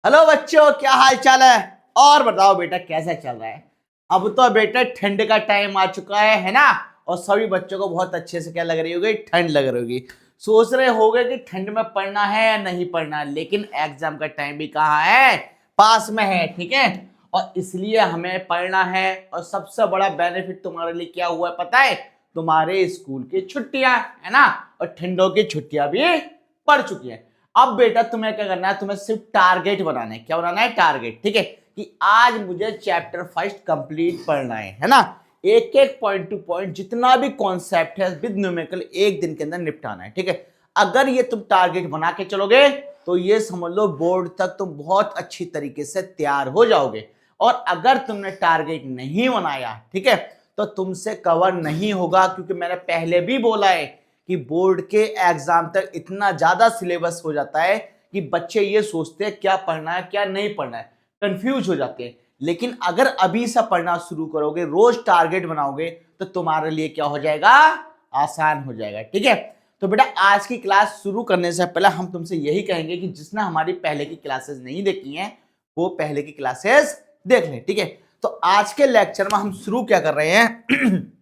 Hello बच्चों, क्या हाल चाल है। और बताओ बेटा कैसा चल रहा है। अब तो बेटा ठंड का टाइम आ चुका है ना। और सभी बच्चों को बहुत अच्छे से क्या लग रही होगी, ठंड लग रही होगी। सोच रहे होगे कि ठंड में पढ़ना है या नहीं पढ़ना, लेकिन एग्जाम का टाइम भी कहाँ है, पास में है। ठीक है, और इसलिए हमें पढ़ना है। और सबसे बड़ा बेनिफिट तुम्हारे लिए क्या हुआ है पता है, तुम्हारे स्कूल की छुट्टियां है ना, और ठंडों की छुट्टियां भी पड़ चुकी है। अब बेटा तुम्हें क्या करना है, तुम्हें सिर्फ टारगेट बनाना है। क्या बनाना है, टारगेट। ठीक है, कि आज मुझे चैप्टर फर्स्ट कंप्लीट पढ़ना है ना। एक एक पॉइंट टू पॉइंट जितना भी कॉन्सेप्ट है विद न्यूमेरिकल एक दिन के अंदर निपटाना है। ठीक है, अगर ये तुम टारगेट बना के चलोगे तो ये समझ लो बोर्ड तक तुम बहुत अच्छी तरीके से तैयार हो जाओगे। और अगर तुमने टारगेट नहीं बनाया, ठीक है, तो तुमसे कवर नहीं होगा, क्योंकि मैंने पहले भी बोला है कि बोर्ड के एग्जाम तक इतना ज्यादा सिलेबस हो जाता है कि बच्चे ये सोचते हैं क्या पढ़ना है क्या नहीं पढ़ना है, कंफ्यूज हो जाते हैं। लेकिन अगर अभी से पढ़ना शुरू करोगे, रोज टारगेट बनाओगे, तो तुम्हारे लिए क्या हो जाएगा, आसान हो जाएगा। ठीक है, तो बेटा आज की क्लास शुरू करने से पहले हम तुमसे यही कहेंगे कि जिसने हमारी पहले की क्लासेस नहीं देखी हैं वो पहले की क्लासेस देख लें। ठीक है, तो आज के लेक्चर में हम शुरू क्या कर रहे हैं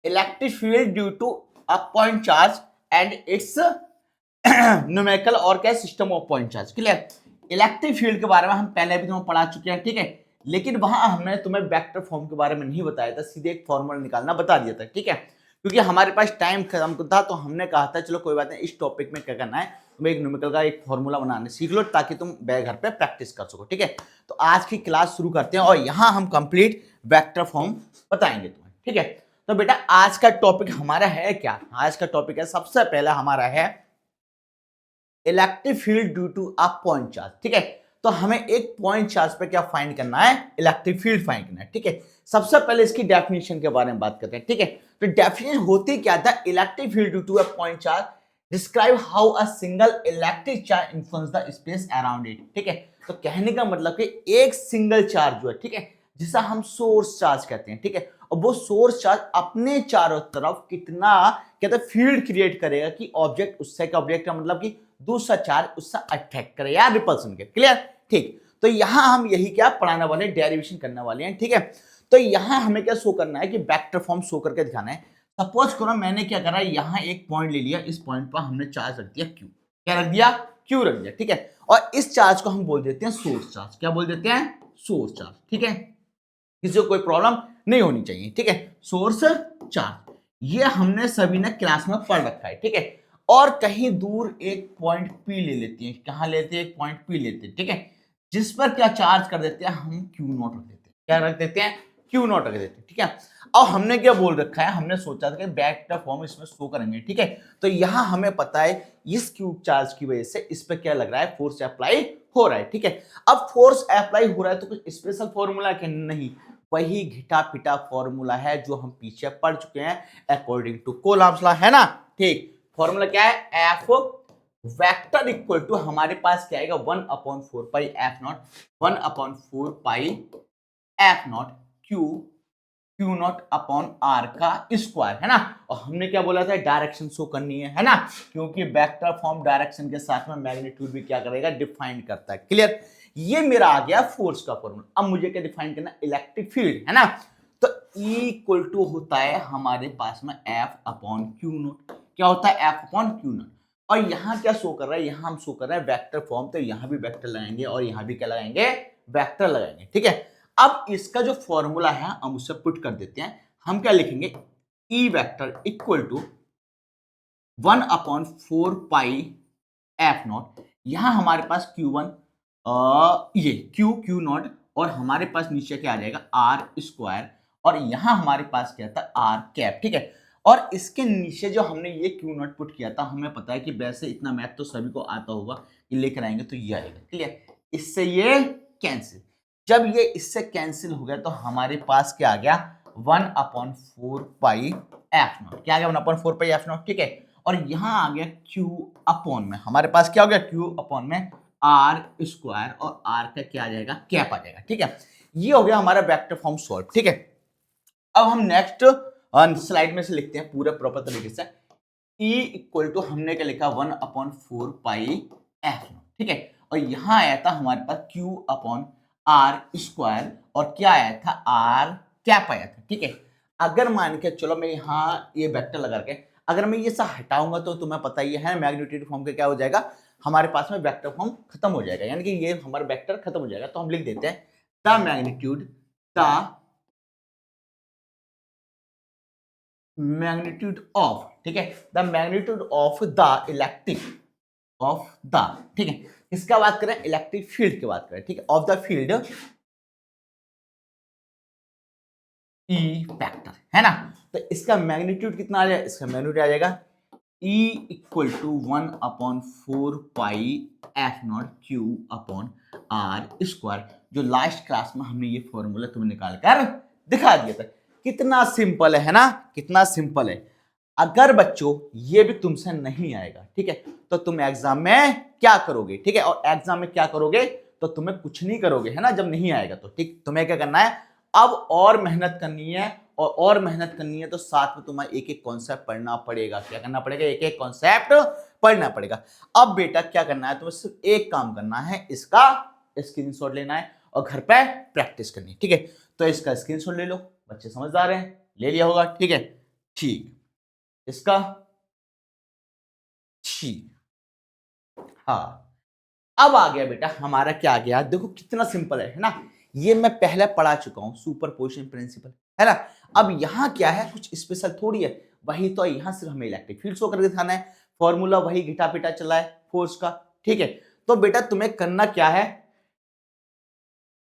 electric field due to a point charge and its numerical और क्या system of point charge. Clear, electric field के बारे में हम पहले भी तुम्हें पढ़ा चुके हैं। ठीक है, लेकिन वहां हमने तुम्हें वेक्टर फॉर्म के बारे में नहीं बताया था, सीधे एक फॉर्मूला निकालना बता दिया था। ठीक है, क्योंकि हमारे पास टाइम खत्म था तो हमने कहा था चलो कोई बात नहीं, इस टॉपिक में क्या करना है, तुम्हें एक न्यूमेरिकल का एक फॉर्मूला बनाने सीख लो ताकि तुम घर पे प्रैक्टिस कर सको। ठीक है, तो आज की क्लास शुरू करते हैं और यहां हम कंप्लीट वेक्टर फॉर्म बताएंगे तुम्हें। ठीक है, तो बेटा आज का टॉपिक हमारा है क्या, आज का टॉपिक है सबसे पहला हमारा है electric field due to a point charge. ठीक है, तो हमें एक पॉइंट चार्ज पे क्या फाइंड करना है, इलेक्ट्रिक फील्ड फाइंड करना है। ठीक है, सबसे पहले इसकी डेफिनेशन के बारे में बात करते हैं। ठीक है, तो डेफिनेशन होती क्या था, electric field due to a point charge describe how a single electric charge influence the space around it. ठीक है, तो कहने का मतलब कि एक सिंगल चार्ज जो है, ठीक है, जिसे हम सोर्स चार्ज कहते हैं। ठीक है, और वो सोर्स चार्ज अपने चारों तरफ कितना कहते हैं फील्ड क्रिएट करेगा कि ऑब्जेक्ट उससे का ऑब्जेक्ट का मतलब कि दूसरा चार्ज उससे अट्रैक्ट करे या रिपल्सन करे। क्लियर, ठीक, तो यहां हम यही क्या पढ़ाने वाले हैं, डेरिवेशन करने वाले हैं। ठीक है, तो यहां हमें क्या शो करना है कि वेक्टर फॉर्म शो करके दिखाना है। सपोज करो मैंने क्या करा, यहां एक पॉइंट ले लिया, इस पॉइंट पर हमने चार्ज रख दिया क्यू। क्या रख दिया, क्यू रख दिया। ठीक है, और इस चार्ज को हम बोल देते हैं सोर्स चार्ज। क्या बोल देते हैं, सोर्स चार्ज। ठीक है, किसी को कोई प्रॉब्लम नहीं होनी चाहिए। ठीक है, सोर्स चार्ज ये हमने सभी ने क्लास में पढ़ रखा है। ठीक है, और कहीं दूर एक पॉइंट पी ले लेती है, कहां लेते हैं, एक पॉइंट पी लेते हैं। ठीक है, जिस पर क्या चार्ज कर देते हैं हम, क्यू नॉट रख देते हैं। क्या रख देते हैं, क्यू नॉट रख देते हैं। ठीक है, और हमने क्या बोल रखा है, हमने सोचा था कि वेक्टर फॉर्म इसमें शो करेंगे। ठीक है, तो यहां हमें पता है इस क्यूब चार्ज की वजह से इस पे क्या लग रहा है, फोर्स अप्लाई हो रहा है। ठीक है, अब फोर्स अप्लाई हो रहा है तो कुछ स्पेशल फॉर्मूला क्या, नहीं, वही घिटा पिटा फॉर्मूला है जो हम पीछे पढ़ चुके हैं अकॉर्डिंग टू कूलम्ब्स लॉ, है ना। ठीक, फॉर्मूला क्या है, एफ वेक्टर इक्वल टू हमारे पास क्या आएगा, 1/4 pi F naught, 1/4 pi F naught Q Q naught upon R का स्क्वायर, है ना। और हमने क्या बोला था, डायरेक्शन शो करनी है ना, क्योंकि वेक्टर फॉर्म डायरेक्शन के साथ में मैग्नीट्यूड भी क्या करेगा, डिफाइन करता है। क्लियर, ये मेरा आ गया फोर्स का फॉर्मूला। अब मुझे क्या डिफाइन करना, इलेक्ट्रिक फील्ड, है ना। तो E इक्वल टू होता है हमारे पास में एफ अपॉन क्यू नॉट। क्या होता है, एफ अपॉन क्यू नॉट। और यहाँ क्या शो कर रहा है, यहाँ हम शो कर रहे हैं वेक्टर फॉर्म, तो यहाँ भी वेक्टर लगाएंगे और यहाँ भी क्या लगाएंगे, वेक्टर लगाएंगे। ठीक है, अब इसका जो फॉर्मूला है हम उसे पुट कर देते हैं। हम क्या लिखेंगे, E vector equal to 1/4 pi F naught. यहां हमारे पास Q1 ये क्यू नॉट, और हमारे पास नीचे क्या आ जाएगा, आर स्क्वायर, और यहां हमारे पास क्या था, आर कैप। ठीक है, और इसके नीचे जो हमने ये क्यू नॉट पुट किया था, हमें पता है कि वैसे इतना मैथ तो सभी को आता होगा, ये लेकर आएंगे तो ये आएगा। क्लियर, इससे ये कैंसिल, जब ये इससे कैंसिल हो गया तो हमारे पास क्या आ गया, 1/4 पाई एफ नॉट। क्या आ गया, 1/4 पाई एफ नॉट। ठीक है, और यहां आ गया क्यू अपॉन में, हमारे पास क्या हो गया, क्यू अपॉन में आर स्क्वायर, और आर का क्या आ जाएगा, कैप आ जाएगा। ठीक है, ये हो गया हमारा वेक्टर फॉर्म सॉल्व। ठीक है, अब हम नेक्स्ट स्लाइड में से लिखते हैं पूरा प्रॉपर तरीके से। E इक्वल टू हमने क्या लिखा, 1/4 पाई एफ नॉट। ठीक है, और यहाँ आया था हमारे पास Q अपॉन आर स्क्वायर और क्या आया था आर कैप आया था। ठीक है, अगर मान के चलो मैं यहाँ ये वेक्टर लगा के अगर मैं ये सब हटाऊंगा तो तुम्हें पता ही है मैग्नीट्यूड फॉर्म का क्या हो जाएगा, हमारे पास में वेक्टर फॉर्म खत्म हो जाएगा, यानी कि ये हमारा वेक्टर खत्म हो जाएगा। तो हम लिख देते हैं द मैग्नीट्यूड ऑफ, ठीक है, the magnitude of the electric of the, ठीक है, किसका बात करें, इलेक्ट्रिक फील्ड की बात करें, ठीक है, of the field E factor, है ना। तो इसका मैग्नीट्यूड कितना आ जाएगा, इसका मैग्नीट्यूड आ जाएगा E equal to 1/4 pi F naught Q upon R square, जो लास्ट क्लास में हमने ये फॉर्मूला तुम्हें निकाल कर दिखा दिया था। कितना सिंपल है ना, कितना सिंपल है। अगर बच्चों ये भी तुमसे नहीं आएगा, ठीक है, तो तुम एग्जाम में क्या करोगे, ठीक है, और एग्जाम में क्या करोगे तो तुम्हें कुछ नहीं करोगे, है ना, जब नहीं आएगा तो। ठीक, तुम्हें क्या करना है, अब और मेहनत करनी है, और मेहनत करनी है तो साथ में तुम्हें एक एक कॉन्सेप्ट पढ़ना पड़ेगा। क्या करना पड़ेगा, एक एक कॉन्सेप्ट पढ़ना पड़ेगा। अब बेटा क्या करना है, तुम्हें सिर्फ एक काम करना है, इसका स्क्रीनशॉट लेना है और घर पे प्रैक्टिस करनी है। ठीक है, तो इसका स्क्रीनशॉट ले लो, बच्चे समझदार हैं, ले लिया होगा, ठीक है, ठीक, इसका ठीक, हाँ। अब आ गया बेटा हमारा क्या आ गया, देखो कितना सिंपल है ना, ये मैं पहले पढ़ा चुका हूं, सुपरपोजिशन प्रिंसिपल, है ना। अब यहाँ क्या है, कुछ स्पेशल थोड़ी है, वही तो यहाँ सिर्फ हमें इलेक्ट्रिक फील्ड शो करके दिखाना है, फॉर्मूला वही घिटा पिटा चला है फोर्स का। ठीक है, तो बेटा तुम्हें करना क्या है,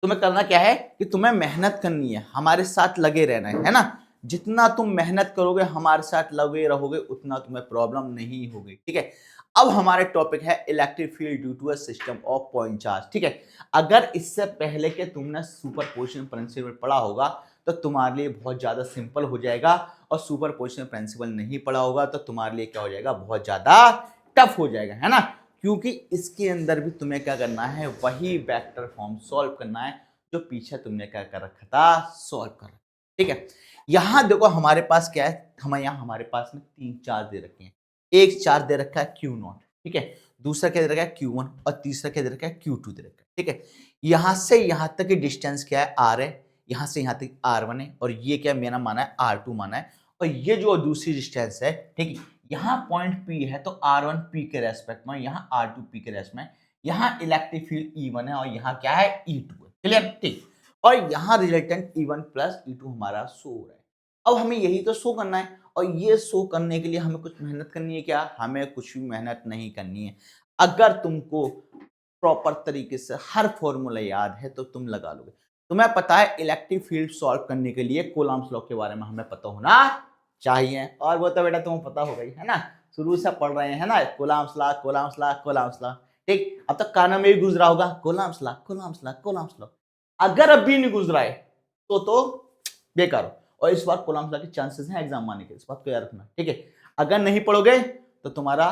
तुम्हें करना क्या है कि तुम्हें मेहनत करनी है, हमारे साथ लगे रहना है ना। जितना तुम मेहनत करोगे, हमारे साथ लगे रहोगे, उतना तुम्हें प्रॉब्लम नहीं होगी। ठीक है, अब हमारे टॉपिक है electric field due to a system of point charge. ठीक है, अगर इससे पहले के तुमने सुपरपोजिशन प्रिंसिपल पढ़ा होगा तो तुम्हारे लिए बहुत ज्यादा सिंपल हो जाएगा, और सुपरपोजिशन प्रिंसिपल नहीं पढ़ा होगा तो तुम्हारे लिए क्या हो जाएगा, बहुत ज्यादा टफ हो जाएगा, है ना। क्योंकि इसके अंदर भी तुम्हें क्या करना है, वही वेक्टर फॉर्म सॉल्व करना है जो पीछे तुमने क्या कर रखा था, सॉल्व कर रखा। ठीक है, यहां देखो हमारे पास क्या है, हमारे पास में 3 चार्ज दे रखे हैं। एक चार्ज दे रखा है Q0, ठीक है, दूसरा क्या दे रखा है Q1 और तीसरा क्या दे रखा है Q2 दे रखा है। ठीक है, यहां से यहां तक की डिस्टेंस क्या है, R है, यहां से यहां तक R1 है, और ये क्या मेरा माना है R2 माना है, और ये जो दूसरी डिस्टेंस है, ठीक है, यहाँ पॉइंट P है तो R1 P के रेस्पेक्ट में, यहाँ R2 P के रेस्पेक्ट में, यहाँ इलेक्ट्रिक फील्ड E1 है और यहाँ क्या है E2 है। क्लियर, ठीक, और यहाँ रिजल्टेंट E1 प्लस E2 हमारा शो हो रहा है। अब हमें यही तो शो करना है, और ये शो करने के लिए हमें कुछ मेहनत करनी है क्या, हमें कुछ भी मेहनत नहीं करनी है। अगर तुमको प्रॉपर तरीके से हर फॉर्मूला याद है तो तुम लगा लोगे। तुम्हें पता है इलेक्ट्रिक फील्ड सॉल्व करने के लिए कूलम्ब्स लॉ के बारे में हमें पता होना चाहिए, और वो तो बेटा तुम्हें पता होगा ही, है ना, शुरू से पढ़ रहे हैं ना, Coulomb's law Coulomb's law Coulomb's law. ठीक, अब तक कानों में भी गुजरा होगा Coulomb's law Coulomb's law Coulomb's law. अगर अभी नहीं गुजरा है तो बेकार हो, और इस बार कूलम्ब्स लॉ के चांसेस हैं एग्जाम आने के, इस बात को याद रखना। ठीक है, अगर नहीं पढ़ोगे तो तुम्हारा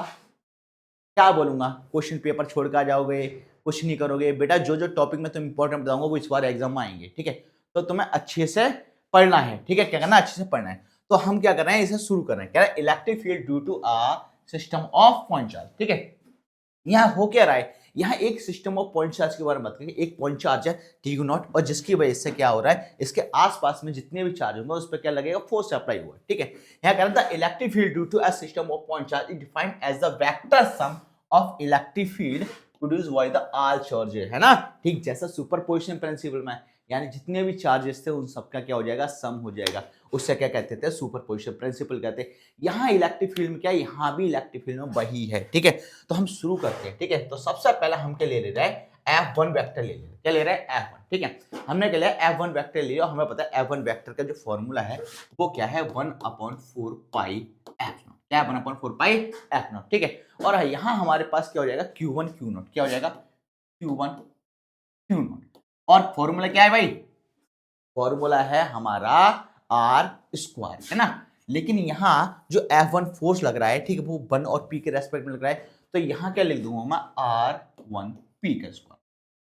क्या बोलूंगा, क्वेश्चन पेपर छोड़ कर आ जाओगे, कुछ नहीं करोगे। बेटा जो जो टॉपिक में तुम इंपॉर्टेंट बताऊंगा वो इस बार एग्जाम में आएंगे। ठीक है, तो तुम्हें अच्छे से पढ़ना है। ठीक है, क्या करना है, अच्छे से पढ़ना है। तो हम क्या कर रहे हैं, इसे शुरू कर रहे हैं, क्या electric field due to a system of point charge. ठीक है, यहाँ हो क्या रहा है, यहाँ एक सिस्टम ऑफ पॉइंट चार्ज के बारे में बात करेंगे। एक पॉइंट चार्ज है T0 और जिसकी वजह से क्या हो रहा है, इसके आसपास में जितने भी चार्ज होंगे उस पर क्या लगेगा, फोर्स अप्लाई हुआ। ठीक है, यहाँ कह रहा था electric field due to a system of point charge is defined as the vector sum of electric field produce by the all charges, है ना। ठीक, जैसा सुपरपोजिशन प्रिंसिपल में, यानी जितने भी चार्जेस थे उन सबका क्या हो जाएगा, सम हो जाएगा, उससे क्या कहते थे, सुपरपोजिशन प्रिंसिपल कहते हैं। यहाँ इलेक्ट्रिक फील्ड में क्या है, यहाँ भी इलेक्ट्रिक फील्ड में वही है। ठीक है, तो हम शुरू करते हैं। ठीक है, तो सबसे पहले हम क्या ले रहे हैं, F1 वेक्टर ले रहे हैं। क्या ले रहे हैं, F1। ठीक है, हमने क्या लिया, F1 वेक्टर ले लिया। हमें पता है F1 वेक्टर का जो फॉर्मूला है वो क्या है, 1/4 पाई F0, क्या है 1/4 पाई F0। ठीक है, और यहाँ हमारे पास क्या हो जाएगा, Q1 Q0, क्या हो जाएगा Q1 Q0, और फॉर्मूला क्या है भाई, फॉर्मूला है हमारा आर स्क्वायर, है ना। लेकिन यहाँ जो F1 फोर्स लग रहा है, ठीक है, वो 1 और P के रेस्पेक्ट में लग रहा है, तो यहाँ क्या लिख दूंगा मैं, R1P का स्क्वायर।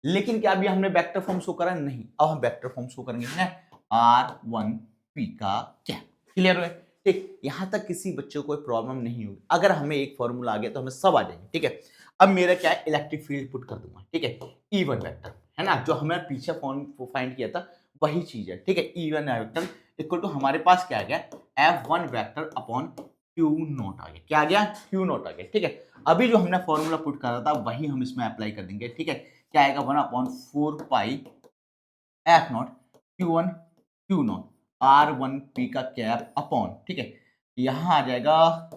लेकिन क्या अभी हमने वेक्टर फॉर्म शो करा, नहीं, अब हम वेक्टर फॉर्म शो करेंगे, है R1P का क्या, क्लियर है। ठीक, यहाँ तक किसी बच्चे को कोई प्रॉब्लम नहीं होगी। अगर हमें एक फॉर्मूला आ गया तो हमें सब आ जाएंगे। ठीक है, अब मेरा क्या है, इलेक्ट्रिक फील्ड पुट कर दूंगा, ठीक है, ई वन वेक्टर है ना, जो हमने पीछे फॉर्म फाइंड किया था वही चीज है, ठीक है। E one vector equal to हमारे पास क्या आ गया, F one vector upon Q naught आ गया, क्या आ गया, क्यू नॉट आ गया, ठीक है। अभी जो हमने फॉर्मूला पुट करा था वही हम इसमें अप्लाई कर देंगे, ठीक है। क्या आएगा, 1/4 pi F naught Q naught R one P का कैप अपॉन, ठीक है, यहाँ आ जाएगा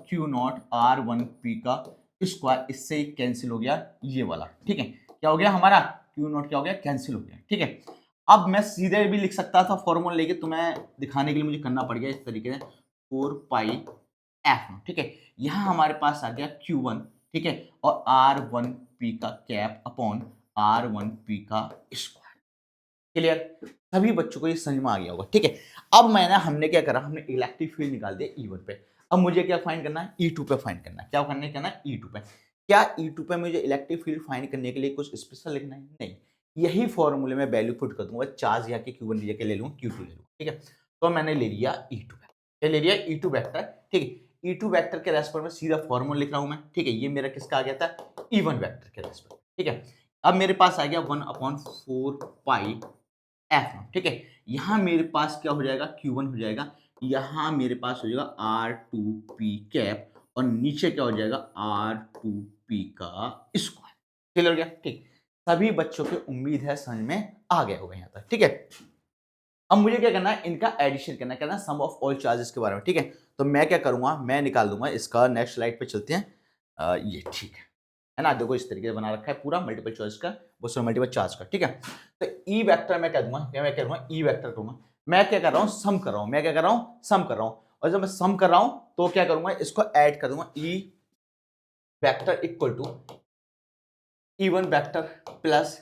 Q naught R one P का स्क्वायर, इससे कैंसिल हो गया ये वाला, ठीक है। क्या हो गया हमारा, क्यू नॉट क्या हो गया, कैंसिल हो गया, ठीक है। अब मैं सीधे भी लिख सकता था फॉर्मूला लेके, तो मैं दिखाने के लिए मुझे करना पड़ गया इस तरीके से, 4 पाई एफ नॉट, ठीक है। यहाँ हमारे पास आ गया क्यू वन, ठीक है, और आर वन पी का cap upon R one P का स्क्वायर। क्लियर, सभी बच्चों को ये समझ में आ गया होगा, ठीक है। अब हमने क्या करा, हमने इलेक्ट्रिक फील्ड निकाल दिया ई वन पे। अब मुझे क्या फाइंड करना है, ई टू पे फाइंड करना है। क्या करना है, ई टू पे। क्या ई टू पे मुझे इलेक्ट्रिक फील्ड फाइंड करने के लिए कुछ स्पेशल लिखना है, नहीं, यही फॉर्मूले में वैल्यू पुट कर दूंगा, चार्ज यहाँ के क्यू वन के ले लूंगा, क्यू टू ले लूंगा, ठीक है। तो मैंने ले लिया ई टू, क्या ले लिया, ई टू वैक्टर, ठीक है। ई टू वैक्टर के रेस्पेक्ट में सीधा फॉर्मूला लिख रहा हूं मैं, ठीक है। ये मेरा किसका आ गया था, ई वन वैक्टर के रेस्पेक्ट, ठीक है। अब मेरे पास आ गया 1/4 पाई एफ नॉट, ठीक है। यहाँ मेरे पास क्या हो जाएगा, Q1 हो जाएगा, यहाँ मेरे पास हो जाएगा R2P कैप, और नीचे क्या हो जाएगा, R2P का स्क्वायर। क्लियर हो गया, ठीक। सभी बच्चों की उम्मीद है समझ में आ गया होगा यहाँ तक, ठीक है। अब मुझे क्या करना है, इनका एडिशन करना है, कहना सम ऑफ ऑल चार्जेस के बारे में, ठीक है। तो मैं क्या करूंगा, मैं निकाल दूंगा इसका, नेक्स्ट स्लाइड पे चलते हैं। ये ठीक है ना, देखो इस तरीके से बना रखा है पूरा मल्टीपल चॉइस का, वो मल्टीपल चार्ज का, ठीक है। तो ई वेक्टर मैं क्या दूंगा, क्या मैं क्या करूंगा, ई वेक्टर करूंगा। मैं क्या कर रहा हूँ, सम कर रहा हूँ, मैं क्या कर रहा हूँ, सम कर रहा हूँ। और जब मैं सम कर रहा हूँ तो क्या करूंगा, इसको ऐड कर दूंगा, E vector equal to E one vector plus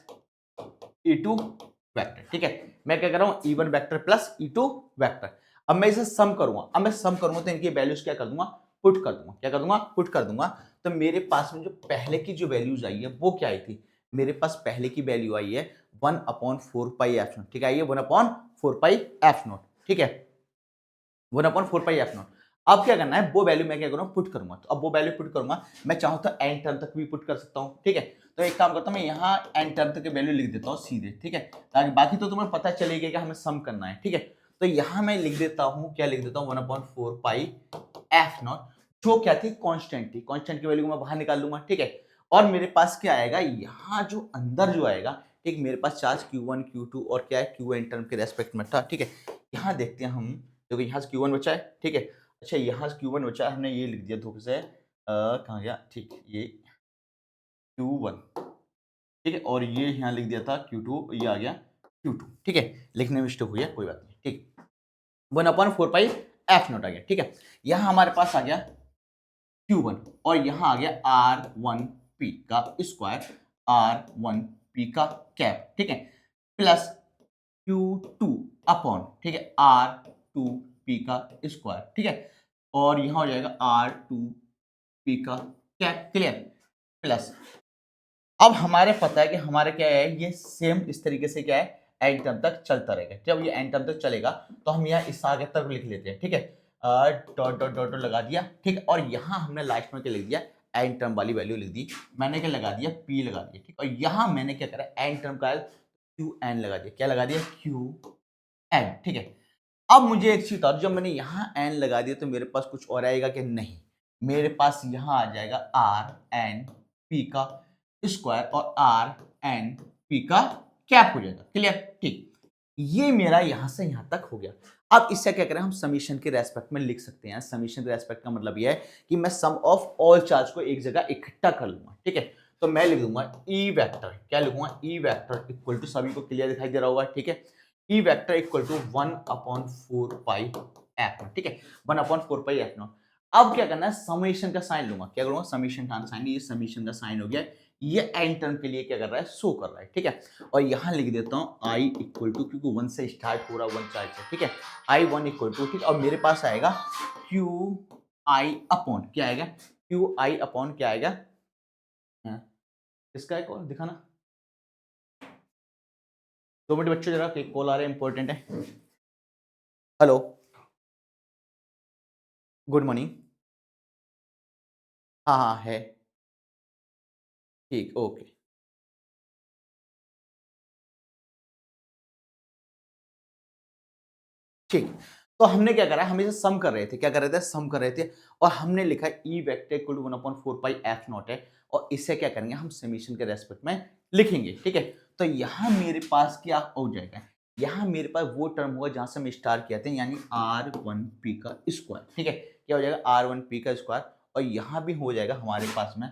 E two vector, ठीक है। मैं क्या कर रहा हूँ, E one vector plus E two vector. अब मैं इसे सम करूंगा, अब मैं सम करूंगा तो इनकी वैल्यूज क्या कर दूंगा, पुट कर दूंगा, क्या कर दूंगा, पुट कर दूंगा। तो मेरे पास में जो पहले की जो वैल्यूज आई है वो क्या आई थी, मेरे पास पहले की वैल्यू आई है 1/4 पाई एफ नॉट, ठीक है, ये 1/4 पाई एफ नॉट, ठीक है, 1/4 पाई एफ नॉट। अब क्या करना है, वो वैल्यू मैं क्या करूंगा, पुट करूंगा। तो अब वो वैल्यू पुट करूंगा, मैं चाहूँ तो एन टर्म तक भी पुट कर सकता हूँ, ठीक है। तो एक काम करता हूँ, मैं यहाँ एन टर्म तक की वैल्यू लिख देता हूँ सीधे, ठीक है, ताकि बाकी तो तुम्हें पता चलेगा कि हमें सम करना है, ठीक है। तो यहाँ मैं लिख देता हूँ, क्या लिख देता हूँ, 1/4 पाई एफ नॉट, जो क्या थी, कॉन्स्टेंट थी, कॉन्स्टेंट की वैल्यू को मैं बाहर निकाल लूंगा, ठीक है। और मेरे पास क्या आएगा, यहाँ जो अंदर जो आएगा, ठीक, मेरे पास चार्ज Q1 Q2 और क्या है, Q एन टर्म के रेस्पेक्ट में था, ठीक है। यहाँ देखते हैं हम, देखो यहाँ से Q1 बचा है, ठीक है। अच्छा यहाँ से Q1 बचा है, हमने ये लिख दिया धोखे से, कहाँ गया, ठीक, ये Q1, ठीक है, और ये यहाँ लिख दिया था Q2, ये आ गया Q2, ठीक है। लिखने में मिस्टेक हुई है, कोई बात नहीं, ठीक। 1/4 पाई एफ नॉट आ गया, ठीक है। यहाँ हमारे पास आ गया Q1, और यहाँ आ गया R1P का स्क्वायर, R1P का कैप, ठीक है, प्लस Q2 अपॉन, ठीक है, R2P का स्क्वायर, ठीक है, और यहाँ हो जाएगा R2P का कैप, क्लियर, प्लस। अब हमारे पता है कि हमारे क्या है, ये सेम इस तरीके से क्या है, एंड टर्म तक चलता रहेगा। जब ये एंड टर्म तक चलेगा तो हम यहाँ इस आगे तक लिख लेते हैं, ठीक है, डॉट डॉट डॉट लगा दिया, ठीक है। और यहाँ हमने लास्ट में क्या लिख दिया, एंड टर्म वाली वैल्यू लिख दी, मैंने क्या लगा दिया, पी लगा दिया, ठीक। और यहाँ मैंने क्या करा, एंड टर्म का क्यू एन लगा दिया, क्या लगा दिया, क्यू एन, ठीक है। अब मुझे एक चीज और, जब मैंने यहाँ एन लगा दिया तो मेरे पास कुछ और आएगा कि नहीं, मेरे पास यहाँ आ जाएगा आर एन पी का स्क्वायर और आर एन पी का कैप हो जाएगा, क्लियर, ठीक। ये मेरा यहाँ से यहाँ तक हो गया। अब इससे क्या करें, हम समीशन के रेस्पेक्ट में लिख सकते हैं। समीशन के रेस्पेक्ट का मतलब ये है कि मैं सम ऑफ ऑल चार्ज को एक जगह इकट्ठा कर लूंगा, ठीक है। तो मैं लिख दूंगा ई वेक्टर, क्या लिखूंगा, ई वेक्टर इक्वल टू, सभी को क्लियर दिखाई दे रहा होगा, ठीक है, E vector equal to 1/4 pi F naught, ठीक है, 1/4 पाई एफ नॉट। अब क्या करना है, समेशन का साइन लूंगा, क्या करूंगा, समेशन का साइन, ये समेशन का साइन हो गया, ये एंड टर्म के लिए क्या कर रहा है, शो कर रहा है, ठीक है। और यहां लिख देता हूं आई इक्वल टू, क्योंकि 1 से स्टार्ट हो रहा, 1 चार्ज से, ठीक है, आई 1 इक्वल टू, ठीक। और मेरे पास आएगा क्यू आई अपॉन, क्या आएगा, क्यू आई अपॉन क्या आएगा, हाँ, इसका एक और दिखाना, 2 मिनट बच्चों, जरा कॉल आ रहा है, इंपॉर्टेंट है। Hello, good morning. हाँ हाँ है। ठीक, ओके। ठीक। तो हमने क्या करा, हम इसे सम कर रहे थे, क्या कर रहे थे? सम कर रहे थे और हमने लिखा है E vector equal to 1/4 pi F naught है और इसे क्या करेंगे हम समेशन के रेस्पेक्ट में लिखेंगे, ठीक है? तो यहाँ मेरे पास क्या हो जाएगा? यहाँ मेरे पास वो टर्म होगा जहाँ से हम स्टार्ट किए थे यानी R1P का स्क्वायर, ठीक है? क्या हो जाएगा? R1P का स्क्वायर और यहाँ भी हो जाएगा हमारे पास में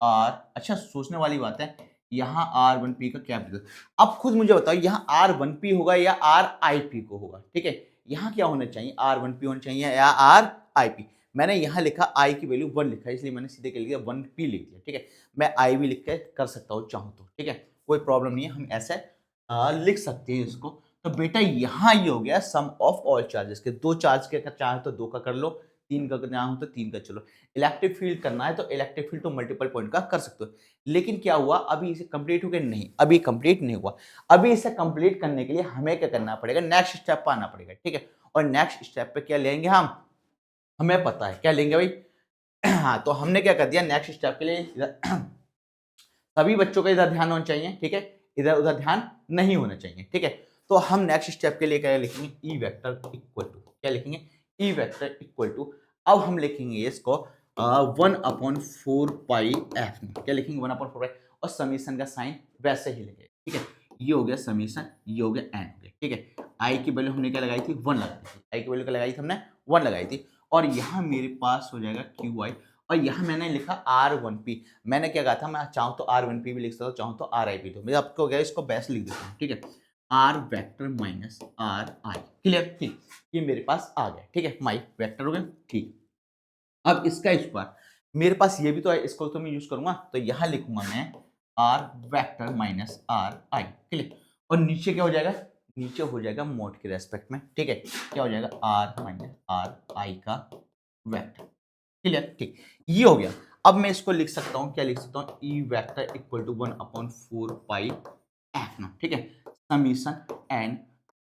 R। अच्छा सोचने वाली बात है, यहाँ R1P का कैपिटल। अब खुद मुझे बताओ यहाँ R1P होगा या RIP को होगा, ठीक है? यहाँ क्या होना चाहिए? R1P होना चाहिए या RIP। मैंने यहाँ लिखा I की वैल्यू 1 लिखा है इसलिए मैंने सीधे क्या लिख दिया 1P लिख दिया, ठीक है? मैं I भी लिख के कर सकता हूँ चाहूँ तो, ठीक है? कोई प्रॉब्लम नहीं है, हम ऐसे लिख सकते हैं इसको। तो बेटा यहाँ ये हो गया सम ऑफ ऑल चार्जेस के, 2 चार्ज के चाहे तो 2 का कर लो, 3 का करना हो तो 3 का, चलो। इलेक्ट्रिक फील्ड करना है तो इलेक्ट्रिक फील्ड तो मल्टीपल पॉइंट का कर सकते हो। लेकिन क्या हुआ, अभी इसे कंप्लीट हो गया? नहीं, अभी कंप्लीट नहीं हुआ। अभी इसे कंप्लीट करने के लिए हमें क्या करना पड़ेगा? नेक्स्ट स्टेप पर आना पड़ेगा, ठीक है? और नेक्स्ट स्टेप पे क्या लेंगे हम? हमें पता है क्या लेंगे भाई। हाँ, तो हमने क्या कर दिया नेक्स्ट स्टेप के लिए सभी बच्चों का इधर ध्यान होना चाहिए, ठीक है? इधर उधर ध्यान नहीं होना चाहिए, ठीक है? तो हम नेक्स्ट स्टेप के लिए क्या लिखेंगे? ई वेक्टर इक्वल टू क्या लिखेंगे? ई वेक्टर इक्वल टू, अब हम लिखेंगे इसको 1/4 पाई एफ में, क्या लिखेंगे? 1/4 पाई और समीशन का साइन वैसे ही लिखेंगे, ठीक है? ये हो गया समीशन, ये हो गया एन हो गया, ठीक है? आई की वैल्यू हमने क्या लगाई थी? 1 लगाई थी। आई की वैल्यू क्या लगाई थी हमने? 1 लगाई थी और यहाँ मेरे पास हो जाएगा क्यू आई और यहाँ मैंने लिखा R1P। मैंने क्या कहा था, मैं चाहूँ तो R1P भी लिख सकता हूँ, चाहूँ तो RIP तो मैं आपको गया इसको बेस्ट लिख देता हूँ, ठीक है? R vector minus RI, clear? ठीक, ये मेरे पास आ गया, ठीक है? माई वेक्टर हो गया, ठीक। अब इसका स्क्वायर मेरे पास ये भी तो है, इसको तो मैं यूज करूंगा, तो यहाँ लिखूंगा मैं R vector minus RI, clear? और नीचे क्या हो जाएगा? नीचे हो जाएगा मोड के रेस्पेक्ट में, ठीक है? क्या हो जाएगा? R माइनस RI का वेक्टर, क्लियर? ठीक, ये हो गया। अब मैं इसको लिख सकता हूँ, क्या लिख सकता हूँ? E vector equal to 1/4 pi F naught, ठीक है? Summation N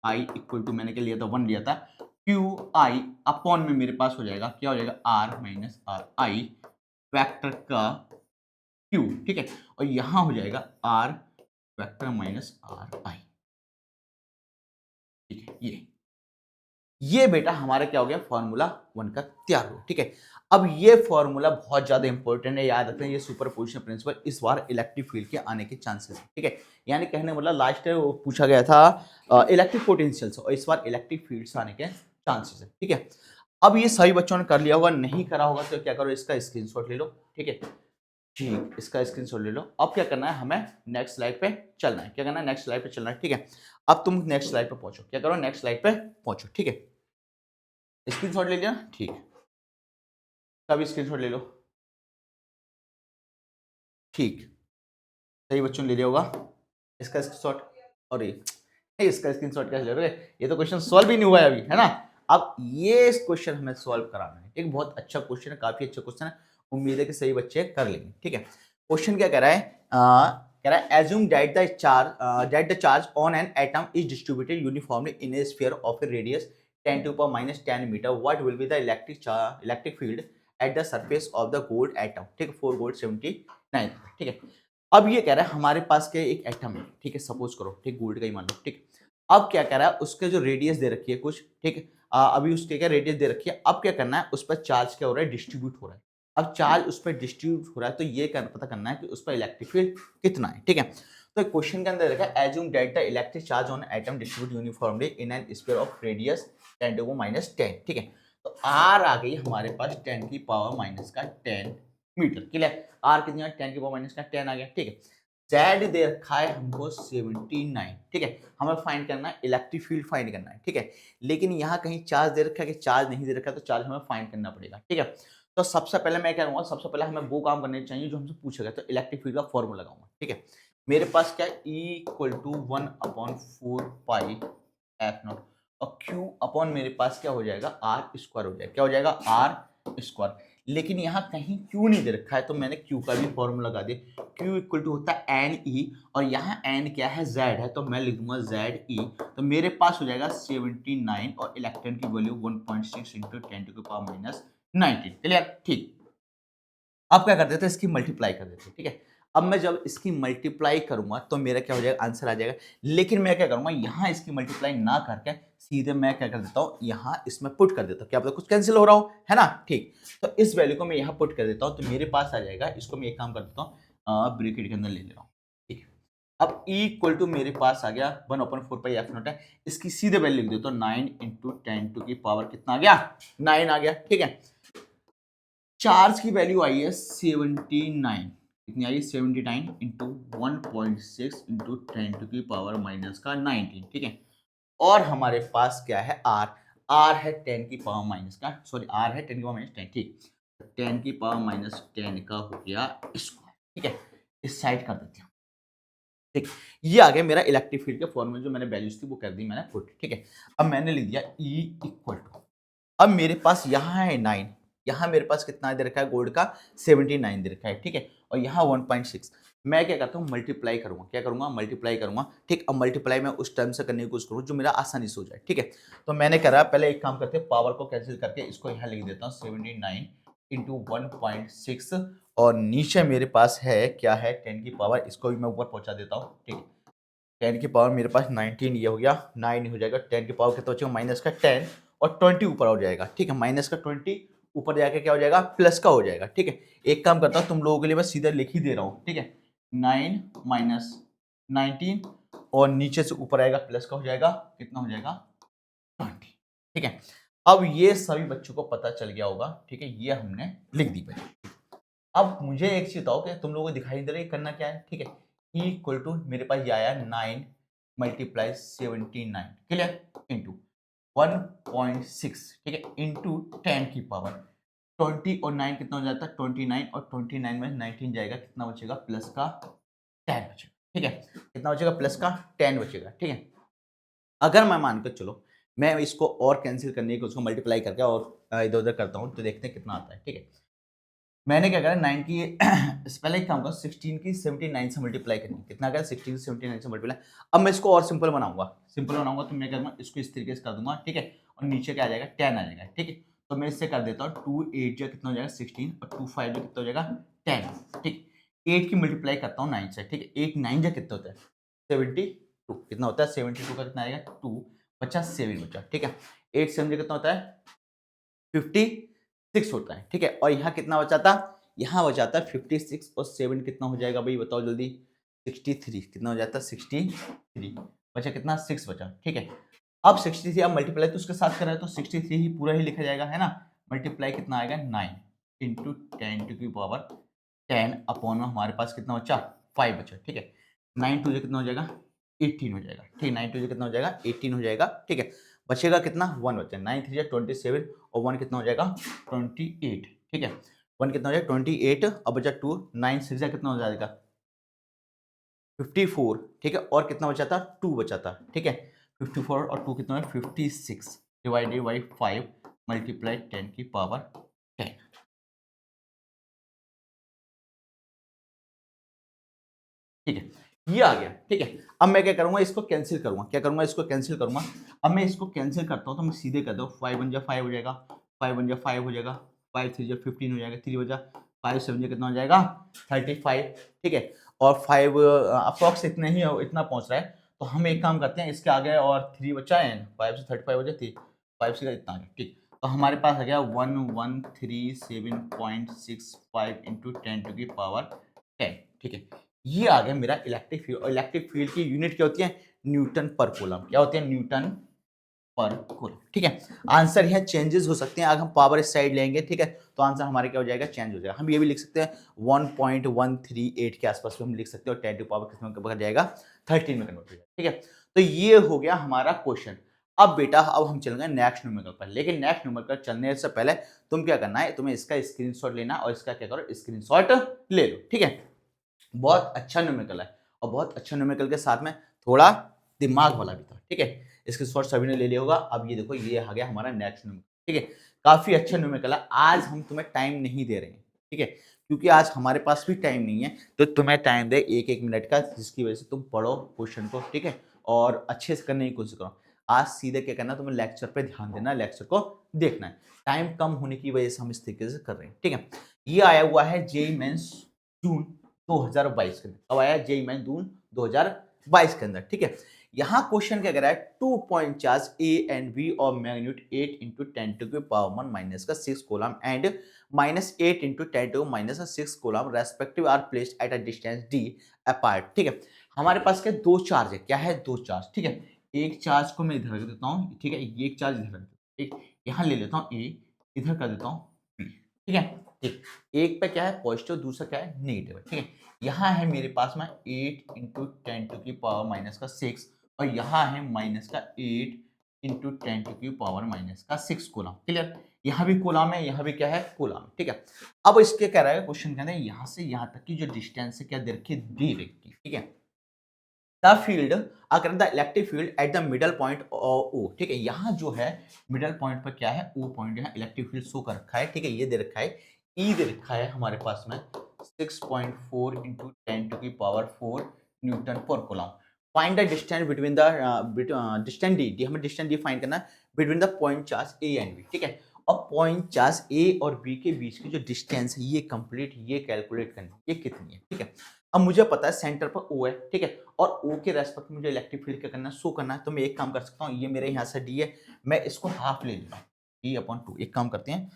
I equal to मैंने क्या लिया था? 1 लिया था। क्यू आई अपॉन में मेरे पास हो जाएगा, क्या हो जाएगा? R minus R I vector का क्यू, ठीक है? और यहां हो जाएगा R vector minus R I, ठीक है? ये बेटा हमारा क्या हो गया? फॉर्मूला 1 का तैयार हो, ठीक है? अब ये फॉर्मूला बहुत ज्यादा इंपॉर्टेंट है, याद रखना। ये सुपरपोजिशन प्रिंसिपल इस बार इलेक्ट्रिक फील्ड के आने के चांसेस है, ठीक है? यानी कहने मतलब लास्ट ईयर पूछा गया था इलेक्ट्रिक पोटेंशियल से और इस बार इलेक्ट्रिक फील्ड से आने के चांसेस है, ठीक है? अब ये सभी बच्चों ने कर लिया होगा, नहीं करा होगा तो क्या करो, इसका स्क्रीनशॉट ले लो, ठीक है? ठीक, इसका स्क्रीनशॉट ले लो। अब क्या करना है, हमें नेक्स्ट स्लाइड पे चलना है। क्या करना है? नेक्स्ट स्लाइड पे चलना है, ठीक है? अब तुम नेक्स्ट स्लाइड पे पहुंचो, क्या करो? नेक्स्ट स्लाइड पे पहुंचो, ठीक है? स्क्रीनशॉट ले लिया, ठीक। सब स्क्रीनशॉट ले लो, ठीक। सही बच्चों ने ले लिया होगा इसका स्क्रीनशॉट। और ये इसका स्क्रीनशॉट कैसे ले रहे हो? ये तो क्वेश्चन सॉल्व ही नहीं हुआ है अभी, है ना? अब ये क्वेश्चन हमें सॉल्व कराना है। एक बहुत अच्छा क्वेश्चन है, काफी अच्छा क्वेश्चन है। उम्मीद है कि सही बच्चे कर लेंगे, ठीक है? क्वेश्चन क्या कह रहा है? कह रहा है assume that the charge on an atom is distributed uniformly in a sphere of a radius 10 to the power minus 10 metre. What will be the electric field at the surface of the gold atom, ठीक है? 4 gold 79, ठीक है? अब ये कह रहा है हमारे पास के एक एटम है, ठीक है? सपोज करो, ठीक, गोल्ड का ही मान लो, ठीक। अब क्या कह रहा है, उसके जो रेडियस दे रखी है कुछ, ठीक है? अभी उसके क्या रेडियस दे रखी है। अब क्या करना है, उस पर चार्ज क्या हो रहा है? डिस्ट्रीब्यूट हो रहा है। अब चार्ज उस पर डिस्ट्रीब्यूट हो रहा है तो ये पता करना है कि उस पर इलेक्ट्रिक फील्ड कितना है, ठीक है? तो क्वेश्चन के अंदर रखा है assume that the electric charge on atom distribute uniformly in an sphere of radius 10 to the -10, ठीक है? तो आर आ गई हमारे पास 10 की पावर माइनस का 10 मीटर, क्लियर? आर कितनी है? 10 की पावर माइनस का 10 आ गया, ठीक है? जेड दे रखा है हमको 79, ठीक है? हमें फाइंड करना है इलेक्ट्रिक फील्ड, फाइंड करना है, ठीक है? लेकिन यहाँ कहीं चार्ज दे रखा है कि चार्ज नहीं दे रखा है, तो चार्ज हमें फाइंड करना पड़ेगा, ठीक है? तो सबसे पहले मैं क्या करूंगा, सबसे पहले हमें वो काम करने चाहिए जो हमसे पूछा गया। तो इलेक्ट्रिक फील्ड का फॉर्मूला लगाऊंगा, ठीक है? मेरे पास क्या है? E equal to 1/4 pi F naught और क्यू अपॉन मेरे पास क्या हो जाएगा? आर स्क्वायर हो जाएगा। क्या हो जाएगा? R square. लेकिन यहाँ कहीं क्यू नहीं दे रखा है तो मैंने क्यू का भी फॉर्मूला लगा दिया। क्यू इक्वल टू होता है एन ई और यहाँ एन क्या है? जेड है, तो मैं लिख दूंगा जेड ई। तो मेरे पास हो जाएगा 79 और इलेक्ट्रॉन की value 1.6 into 10 to the power minus 19, clear? ठीक। अब क्या कर देते हैं, इसकी मल्टीप्लाई कर देते हैं, ठीक है? अब मैं जब इसकी मल्टीप्लाई करूंगा तो मेरा क्या हो जाएगा, आंसर आ जाएगा। लेकिन मैं क्या करूंगा, यहाँ इसकी मल्टीप्लाई ना करके सीधे मैं क्या कर देता हूँ, यहाँ इसमें पुट कर देता हूँ, क्या पता कुछ कैंसिल हो रहा हो, है ना। ठीक, तो इस वैल्यू को मैं यहाँ पुट कर देता हूँ, तो मेरे पास आ जाएगा, इसको मैं एक काम कर देता हूँ, ब्रैकेट के अंदर ले ले रहा हूँ। ठीक है, अब E इक्वल टू मेरे पास आ गया 1/4 पाई f0 है। इसकी सीधे वैल्यू लिख देता हूँ, 9 इंटू 10 टू की पावर कितना आ गया, 9 आ गया। ठीक है, चार्ज की वैल्यू आई है 79, कितनी आई, 79 इंटू 1.6 इंटू 10 टू की पावर माइनस का 19। ठीक है, और हमारे पास क्या है, आर है 10 की पावर माइनस का, सॉरी आर है 10 की पावर माइनस 10। ठीक, 10 की पावर माइनस 10 का हो गया स्क्वायर। ठीक है, इस साइड कर देते हैं। ठीक, ये आ गया मेरा इलेक्ट्रिक फील्ड के फॉर्मूले, जो मैंने वैल्यूज थी वो कर दी मैंने पुट। ठीक है, अब मैंने लिख दिया E इक्वल टू, अब मेरे पास यहाँ है 9, यहाँ मेरे पास कितना दे रखा है, गोल्ड का 79 दे रखा है। ठीक है, और यहाँ 1.6, मैं क्या करता हूँ, मल्टीप्लाई करूंगा, क्या करूंगा, मल्टीप्लाई करूंगा। ठीक, अब मल्टीप्लाई मैं उस टर्म से करने की कोशिश करूँ जो मेरा आसानी से हो जाए। ठीक है, तो मैंने करा, पहले एक काम करते हैं, पावर को कैंसिल करके इसको यहाँ लिख देता हूँ 79 इंटू 1.6, और नीचे मेरे पास है क्या है, 10 की पावर, इसको भी मैं ऊपर पहुंचा देता हूँ। ठीक है, 10 की पावर मेरे पास 19, ये हो गया 9 हो जाएगा, 10 की पावर कितना बचेगा, माइनस का 10, और 20 ऊपर हो जाएगा। ठीक है, माइनस का 20 ऊपर जाके क्या हो जाएगा, प्लस का हो जाएगा। ठीक है, एक काम करता हूँ, तुम लोगों के लिए मैं सीधा लिख ही दे रहा हूँ। ठीक है, 9 माइनस 19, और नीचे से ऊपर आएगा प्लस का हो जाएगा, कितना हो जाएगा, 20। ठीक है, अब ये सभी बच्चों को पता चल गया होगा। ठीक है, ये हमने लिख दी पहले। अब मुझे एक चीज बताओ कि तुम लोगों को दिखाई दे रहा है करना क्या है। ठीक है, E इक्वल टू मेरे पास ये आया 9 मल्टीप्लाई 79, क्लियर, इंटू 1.6। ठीक है, इंटू 10 की पावर 20, और 9 कितना हो जाता है, 29, और 29 में 19 जाएगा, कितना बचेगा, प्लस का 10 बचेगा। ठीक है, कितना बचेगा, प्लस का 10 बचेगा। ठीक है, अगर मैं मानकर चलो, मैं इसको और कैंसिल करने की, उसको मल्टीप्लाई करके और इधर उधर करता हूँ, तो देखते हैं कितना आता है। ठीक है, मैंने क्या करा, 9 की इससे पहले एक काम करो, 16 की 79 से मल्टीप्लाई करनी, कितना करा, 16 की 79 से मल्टीप्लाई। अब मैं इसको और सिंपल बनाऊंगा, तो मैं करूंगा इसको इस तरीके से कर दूंगा। ठीक है, और नीचे क्या आ जाएगा, 10 आ जाएगा। ठीक है, तो मैं इससे कर देता हूँ, 2 8 जो कितना हो जाएगा 16, और 2 5 जो कितना हो जाएगा 10। ठीक, 8 की मल्टीप्लाई करता हूँ 9 से। ठीक है, 8 9 जो कितना होता है 72, कितना होता है 72 का कितना आएगा 2, बचा 7 बचा। ठीक है, 8 7 जो कितना होता है 56 होता है। ठीक है, और यहाँ कितना बचा था, यहाँ बचा था 56, और 7 कितना हो जाएगा भाई बताओ जल्दी, 63, कितना हो जाता है 63, बचा कितना 6 बचा। ठीक है, अब 63 आप मल्टीप्लाई तो उसके साथ कर रहे हो, तो 63 ही पूरा ही लिखा जाएगा, है ना। मल्टीप्लाई कितना आएगा 9 इंटू 10 टू की पावर 10 अपॉन में हमारे पास कितना बचा 5 बचा। ठीक है, 9 टू कितना हो जाएगा 18 हो जाएगा। ठीक है, 9 टू कितना हो जाएगा 18 हो जाएगा। ठीक है, बचेगा कितना 1 बचा, 9 3 27, और 1 कितना हो जाएगा 28। ठीक है, 1 कितना हो जाएगा 28, अब बचा 2, 9 6 कितना हो जाएगा 54। ठीक है, और कितना बचा था 2 बचा था। ठीक है, 54 और 2 कितना है 56, डिवाइडेड बाई 5 मल्टीप्लाई 10 की पावर 10। ठीक है, ये आ गया। ठीक है, अब मैं क्या करूंगा, इसको कैंसिल करूंगा, क्या करूंगा, इसको कैंसिल करूंगा। अब मैं इसको कैंसिल करता हूं, तो मैं सीधे कर दूं, 5 1 जा 5 हो जाएगा, 5 1 जा 5 हो जाएगा, 5 3 जा 15 हो जाएगा, 3 बजा 5 7 जा कितना हो जाएगा 35। ठीक है, और 5 अप्रॉक्स इतने ही इतना पहुंच रहा है, तो हम एक काम करते हैं, इसके आगे और 3 बचा है, 5 से 35 हो जाती है, 5 से इतना आ गया। ठीक, तो हमारे पास आ गया 1137.65 इंटू 10 टू की पावर 10। ठीक है, ये आ गया मेरा इलेक्ट्रिक फील्ड, और इलेक्ट्रिक फील्ड की यूनिट क्या होती है, न्यूटन पर कूलम। क्या होती है, न्यूटन पर कूलम। ठीक है, आंसर यहाँ चेंजेस हो सकते हैं, अगर हम पावर इस साइड लेंगे, ठीक है, तो आंसर हमारे क्या हो जाएगा, चेंज हो जाएगा। हम ये भी लिख सकते हैं 1.138 के आसपास भी हम लिख सकते हैं, और 10 टू पावर किसमें कन्वर्ट जाएगा 13 में कन्वर्ट हो जाएगा। ठीक है, तो ये हो गया हमारा क्वेश्चन। अब बेटा, अब हम चलेंगे नेक्स्ट न्यूमेरिकल पर, लेकिन नेक्स्ट न्यूमेरिकल चलने से पहले तुम क्या करना है, तुम्हें इसका स्क्रीनशॉट लेना, और इसका क्या करो, स्क्रीनशॉट ले लो। ठीक है, बहुत अच्छा न्यूमेरिकल है, और बहुत अच्छा न्यूमेरिकल के साथ में थोड़ा दिमाग वाला भी था। ठीक है, इसके शॉर्ट सभी ने ले लिया होगा। अब ये देखो, ये आ गया हमारा नेक्स्ट न्यूमेरिकल। ठीक है, काफी अच्छा न्यूमेरिकल है। आज हम तुम्हें टाइम नहीं दे रहे हैं, ठीक है, क्योंकि आज हमारे पास भी टाइम नहीं है, तो तुम्हें टाइम दे 1 1 मिनट का, जिसकी वजह से तुम पढ़ो क्वेश्चन को। ठीक है, और अच्छे से करने की कोशिश करो। आज सीधे क्या करना, तुम्हें लेक्चर पे ध्यान देना है, लेक्चर को देखना है। टाइम कम होने की वजह से हम इस तरीके से कर रहे हैं। ठीक है, ये आया हुआ है जेईई मेंस जून 2022 के अंदर। कब आया? जेईई मेन जून 2022 के अंदर, ठीक है। यहाँ क्वेश्चन क्या कह रहा है? 2 point charge A and B और मैग्नीट्यूड 8 इंटू 10 टू की पावर 1 माइनस का 6 coulomb and -8 into 10 to minus का 6 coulomb respective are placed at a distance D apart, ठीक है। हमारे पास क्या दो चार्ज है? क्या है? दो चार्ज, ठीक है। एक चार्ज को मैं इधर रख देता हूँ, ठीक है। ये एक चार्ज इधर रख देता हूँ, एक यहाँ ले लेता हूँ ए, इधर कर देता हूँ बी, ठीक है। ठीक, एक पे क्या है? पॉजिटिव, दूसरा क्या है? नेगेटिव, ठीक है। यहाँ है मेरे पास में 8 इंटू 10 टू की पावर माइनस का 6 और यहाँ है माइनस का 8 इंटू 10 टू की पावर माइनस का 6 कोलम, क्लियर। यहाँ भी कोलम है, यहाँ भी क्या है? कोलम, ठीक है। अब इसके कह रहा है क्वेश्चन के अंदर यहाँ से यहाँ तक की जो डिस्टेंस है क्या दे रखी है? दी रखी है, ठीक है। द फील्ड अगर the electric field at the middle point O, ठीक है। यहाँ जो है मिडल पॉइंट पर क्या है? ओ पॉइंट है, इलेक्ट्रिक फील्ड शो कर रखा है, ठीक है। ये दे रखा है ई दे रखा है हमारे पास में 6.4 इंटू 10 टू की पावर 4 न्यूटन पर coulomb. Find the distance between the distance D, हमें डिस्टेंस डी फाइंड करना है between the point charge A and B, ठीक है। और पॉइंट चार्ज ए और बी के बीच की जो डिस्टेंस है ये कंप्लीट ये कैलकुलेट करनी है, ये कितनी है, ठीक है। अब मुझे पता है सेंटर पर ओ है, ठीक है। और ओ के रेस्पेक्ट में मुझे इलेक्ट्रिक फील्ड क्या करना है? शो करना है। तो मैं एक काम कर सकता हूँ, ये मेरे यहाँ से डी है, मैं इसको हाफ ले लूंगा, डी अपॉन टू। एक काम करते हैं,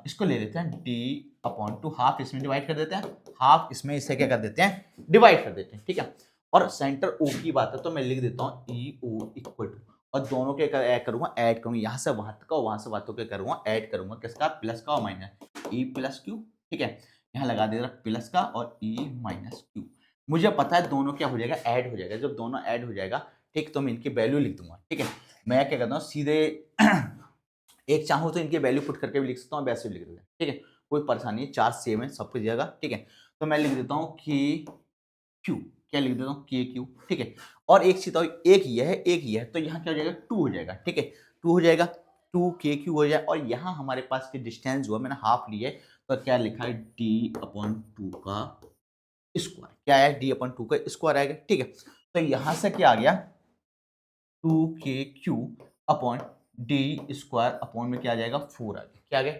इसको ले लेते हैं डी अपॉन टू, हाफ इसमें डिवाइड कर देते हैं, हाफ इसमें इसे क्या कर देते हैं? डिवाइड कर देते हैं, ठीक है। और सेंटर ओ की बात है तो मैं लिख देता हूँ ई ओ इक्वल टू, और दोनों के ऐड करूंगा, ऐड करूंगा यहाँ से वहां तक और वहां से वहां तक करूंगा, ऐड करूंगा किसका? प्लस का और माइनस, ई प्लस क्यू, ठीक है। यहाँ लगा दे रहा प्लस का और ई माइनस क्यू। मुझे पता है दोनों क्या हो जाएगा? ऐड हो जाएगा। जब दोनों ऐड हो जाएगा, ठीक, तो मैं इनकी वैल्यू लिख दूंगा, ठीक है। मैं क्या करता हूँ सीधे एक चाहूँ तो इनकी वैल्यू पुट करके भी लिख सकता हूँ, वैसे भी लिख देता हूँ, ठीक है। कोई परेशानी नहीं, चार्ज सेम है सबकी जगह, ठीक है। तो मैं लिख देता हूँ के क्यू, क्या लिख देता हूँ? के क्यू, ठीक है। और एक चीज एक ये है, एक ये है, तो यहाँ क्या हो जाएगा? 2 हो जाएगा, ठीक है। 2 हो जाएगा, 2 के क्यू हो जाए। और यहाँ हमारे पास की डिस्टेंस जो है मैंने हाफ ली है, तो क्या लिखा है? डी अपॉन टू का स्क्वायर। क्या है? डी अपॉन टू का स्क्वायर आएगा, ठीक है। तो यहाँ से क्या आ गया? 2 के Q upon D square upon में क्या आ जाएगा? 4 आ गया। क्या आ गया?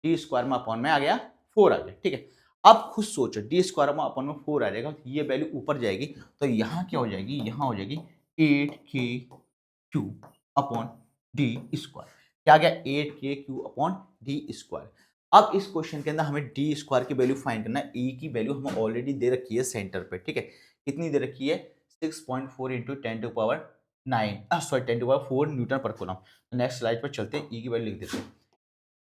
डी स्क्वायर में अपॉन में आ गया 4 आ गया, ठीक है। अब खुद सोचो, डी स्क्वायर में अपॉन में 4 आ जाएगा, ये वैल्यू ऊपर जाएगी, तो यहाँ क्या हो जाएगी? यहाँ हो जाएगी 8 के क्यू अपॉन डी स्क्वायर। क्या आ गया? 8 के क्यू अपॉन डी स्क्वायर। अब इस क्वेश्चन के अंदर हमें डी स्क्वायर की वैल्यू फाइंड करना है। ई की वैल्यू हमें ऑलरेडी दे रखी है सेंटर पे, ठीक है। कितनी दे रखी है? 6.4 into 10 to power 9 sorry 10 to power 4 newton पर कूलम। नेक्स्ट स्लाइड पर चलते हैं, ई की वैल्यू लिख देते हैं।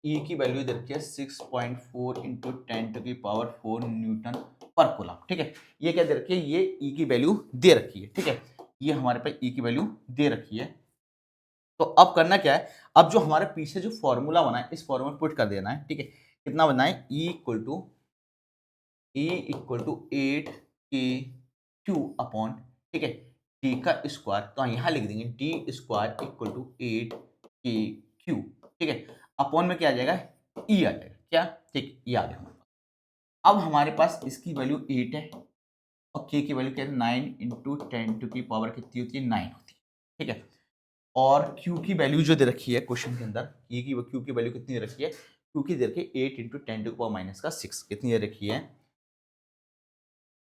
ई की वैल्यू दे रखी है 6.4 इंटू 10 टू की पावर 4 न्यूटन पर कूलम, ठीक है। ये क्या दे रखी है? ये ई की वैल्यू दे रखी है, ठीक है। ये हमारे पास ई की वैल्यू दे रखी है। तो अब करना क्या है? अब जो हमारे पीछे जो फॉर्मूला बना है, इस फॉर्मूला पुट कर देना है, ठीक है। कितना बना है? ई इक्वल टू 8 के क्यू अपॉन, ठीक है, डी का स्क्वायर। तो यहाँ लिख देंगे डी स्क्वायर इक्वल टू 8 के क्यू, ठीक है। अपॉन में क्या आ जाएगा? ई आ जाएगा, क्या? ठीक, ये आ गया हमारे पास। अब हमारे पास इसकी वैल्यू 8 है और के की वैल्यू क्या है? 9 इंटू 10 टू की पावर कितनी होती है? 9 होती है, ठीक है। और Q की वैल्यू जो दे रखी है क्वेश्चन के अंदर, E की Q की वैल्यू कितनी दे रखी है? Q की दे रखी है 8 इंटू 10 टू पावर माइनस का 6। कितनी दे रखी है?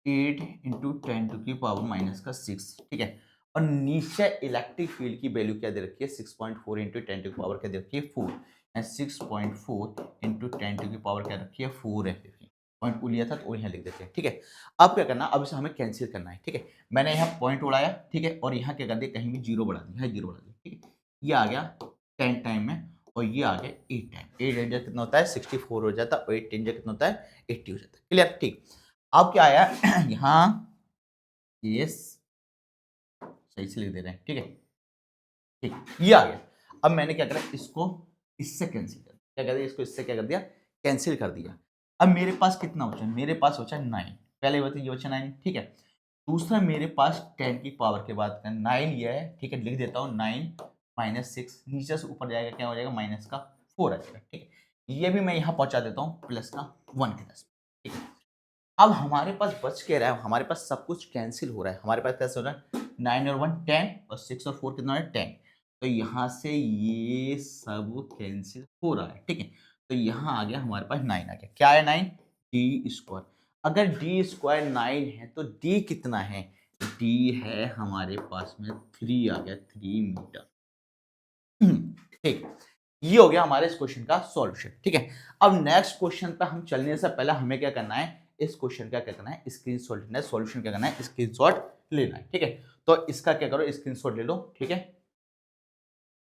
8 इंटू 10 टू की पावर माइनस का 6, ठीक है। और नीचे इलेक्ट्रिक फील्ड की वैल्यू क्या दे रखी है? 6.4 इंटू 10 टू की पावर क्या दे रखी है? 4। एंड 6.4 इंटू 10 टू की पावर क्या रखी है? 4 है। देखिए पॉइंट लिया था तो यहाँ लिख देते हैं, ठीक है। अब क्या करना? अब इसे हमें कैंसिल करना है, ठीक है। मैंने यहाँ पॉइंट उड़ाया, ठीक है, और यहाँ क्या कर दिया? कहीं भी जीरो बढ़ा दिया, यहाँ जीरो बढ़ा दिया, ठीक है। ये आ गया 10 टाइम में और ये आ गया 8 टाइम। 8 8 कितना होता है? 64 हो जाता है और 8 10 कितना होता है? 80 हो जाता है, क्लियर, ठीक। अब क्या आया? यहाँ ये सही से लिख दे रहे हैं, ठीक है, ठीक, ये आ गया। अब मैंने क्या करा? इसको इससे कैंसिल कर दिया। क्या कर दिया? इसको इससे क्या कर दिया? कैंसिल कर दिया। अब मेरे पास कितना बचा? मेरे पास बचा 9। पहले बता ये बचा 9, ठीक है। दूसरा मेरे पास 10 की पावर के बाद 9 ये है, ठीक है, लिख देता हूँ 9 माइनस 6, नीचे से ऊपर जाएगा, क्या हो जाएगा? माइनस का 4 आ जाएगा, ठीक है। ये भी मैं यहाँ पहुंचा देता हूँ प्लस का 1 के दस, ठीक है। अब हमारे पास बच के रहा है, हमारे पास सब कुछ कैंसिल हो रहा है। हमारे पास कैसे हो रहा है? 9 और 1 10 और 6 और 4 कितना है? 10। तो यहाँ से ये सब कैंसिल हो रहा है, ठीक है। तो यहाँ आ गया हमारे पास 9 आ गया। क्या है? 9 डी स्क्वायर। अगर डी स्क्वायर 9 है तो डी कितना है? डी है हमारे पास में 3 आ गया, 3 मीटर। ठीक, ये हो गया हमारे इस क्वेश्चन का सॉल्यूशन। ठीक है, अब नेक्स्ट क्वेश्चन पे हम चलने से पहले हमें क्या करना है, इस क्वेश्चन का क्या करना है, स्क्रीनशॉट लेना है। सॉल्यूशन क्या करना है, स्क्रीनशॉट लेना है। ठीक है, तो इसका क्या करो, स्क्रीनशॉट ले लो। ठीक है,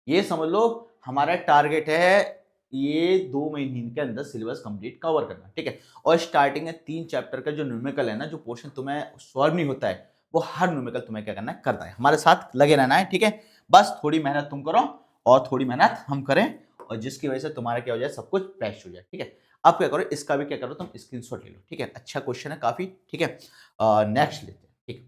ये समझ लो हमारा टारगेट है ये 2 महीने के अंदर सिलेबस कंप्लीट कवर करना। ठीक है, और स्टार्टिंग में 3 चैप्टर का जो न्यूमेरिकल है ना, जो पोर्शन तुम्हें सॉल्व नहीं होता है, वो हर न्यूमेरिकल तुम्हें क्या करना है, करना है, हमारे साथ लगे रहना है। ठीक है, बस थोड़ी मेहनत तुम करो और थोड़ी मेहनत हम करें, और जिसकी वजह से तुम्हारा क्या हो जाए, सब कुछ बेस्ट हो जाए। ठीक है, अब क्या करो, इसका भी क्या करो, तुम स्क्रीनशॉट ले लो। ठीक है, अच्छा क्वेश्चन है काफी। ठीक है, नेक्स्ट लेते हैं। ठीक,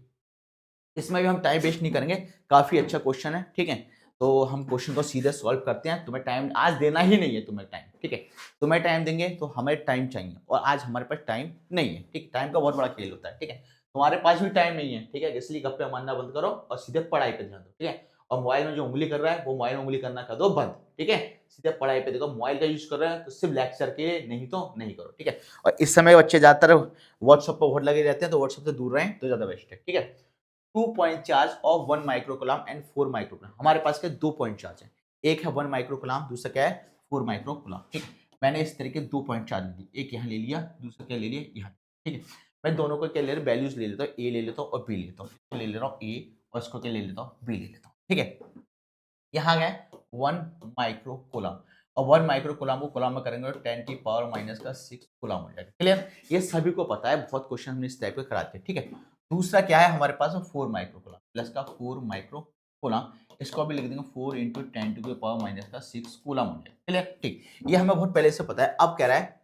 इसमें भी हम टाइम वेस्ट नहीं करेंगे, काफी अच्छा क्वेश्चन है। ठीक है, तो हम क्वेश्चन को सीधे सॉल्व करते हैं। तुम्हें टाइम आज देना ही नहीं है, तुम्हें टाइम। ठीक है, तुम्हें टाइम देंगे तो हमें टाइम चाहिए, और आज हमारे पास टाइम नहीं है। ठीक, टाइम का बहुत बड़ा खेल होता है। ठीक है, तुम्हारे पास भी टाइम नहीं है। ठीक है, इसलिए गप्पे मारना बंद करो और सीधे पढ़ाई पे ध्यान दो। ठीक है, और मोबाइल में जो उंगली कर रहा है वो मोबाइल में उंगली करना कर दो बंद। ठीक है, सीधे पढ़ाई पे देखो। मोबाइल का यूज कर रहे हैं तो सिर्फ लेक्चर के लिए, नहीं तो नहीं करो। ठीक है, और इस समय बच्चे ज्यादातर व्हाट्सएप पर बहुत लगे रहते हैं, तो व्हाट्सएप से दूर रहें तो ज्यादा बेस्ट है। ठीक है, 2 point charge of 1 microcoulomb and 4 microcoulomb. हमारे पास के 2 पॉइंट चार्ज है, एक है 1 माइक्रोकूलम, दूसरा क्या है 4 माइक्रोकूलम। ठीक है, मैंने इस तरीके 2 पॉइंट चार्ज ली, एक यहाँ ले लिया, दूसरा क्या ले लिया यहाँ। ठीक है, मैं दोनों को क्या ले रहा हूँ, वैल्यूज ले लेता हूँ, ए ले लेता हूँ और बी ले लेता हूँ। इसको ले ले रहा हूँ ए, और इसको क्या ले लेता हूँ, बी ले लेता हूँ। ठीक है, यहाँ गए 1 माइक्रोकूलम, और 1 माइक्रोकूलम को कूलम में करेंगे तो 10 की पावर माइनस का 6 कूलम हो जाएगा। क्लियर, ये सभी को पता है, बहुत क्वेश्चन हमने इस टाइप के कराते हैं। ठीक है, दूसरा क्या है हमारे पास, 4 माइक्रोकूलम प्लस का 4 माइक्रोकूलम, इसको भी लिख देंगे 4 into 10 to the power minus का 6 कूलम हो जाएगा। क्लियर, ठीक, ये हमें बहुत पहले से पता है। अब कह रहा है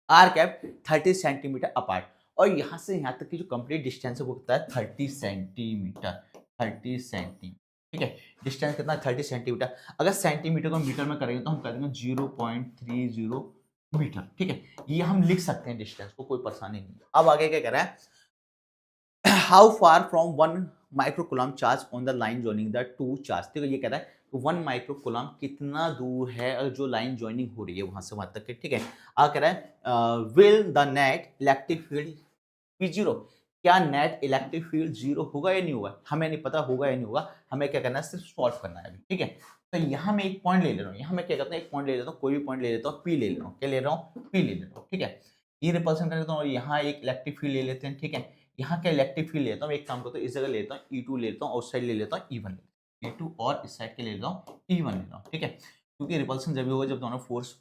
आर कैप 30 सेंटीमीटर अपार्ट, और यहाँ से यहाँ तक की जो कंप्लीट डिस्टेंस है वो कितना है, 30 सेंटीमीटर। 30 सेंटीमीटर। ठीक है, डिस्टेंस कितना है, 30 सेंटीमीटर। अगर सेंटीमीटर को मीटर में करेंगे तो हम कर देंगे 0.30 मीटर। ठीक है, ये हम लिख सकते हैं डिस्टेंस को, कोई परेशानी नहीं है। अब आगे क्या कह रहा है, how far from 1 microcoulomb charge on the line joining the two charge. ठीक है, ये कह रहा है 1 माइक्रोकूलम कितना दूर है जो लाइन जॉइनिंग हो रही है वहां से वहां तक के। ठीक है, आ कह रहा है will the net electric field be zero, क्या नेट इलेक्ट्रिक फील्ड जीरो होगा या नहीं होगा, हमें नहीं पता होगा या नहीं होगा, हमें क्या करना है, सिर्फ सॉल्व करना है अभी। ठीक है, तो यहाँ मैं एक पॉइंट ले ले रहा हूँ, यहाँ मैं क्या करता हूँ, एक पॉइंट ले लेता हूँ, कोई भी पॉइंट ले लेता हूँ, पी ले ले रहा हूँ, क्या ले रहा हूँ, पी ले ले रहा हूँ। ठीक है, ये रिपल्सन कर लेता हूँ, और यहाँ एक इलेक्ट्रिक फील्ड ले लेते हैं। ठीक है, यहाँ क्या इलेक्ट्रिक फील्ड लेता हूँ, एक काम करता हूँ, इस जगह लेता हूँ E2 लेता हूँ, उस साइड ले लेता हूँ E1 E2, और इस साइड के ले लेता हूँ E1 लेता हूँ। ठीक है, क्योंकि रिपल्सन जब भी होगा जब दोनों फोर्स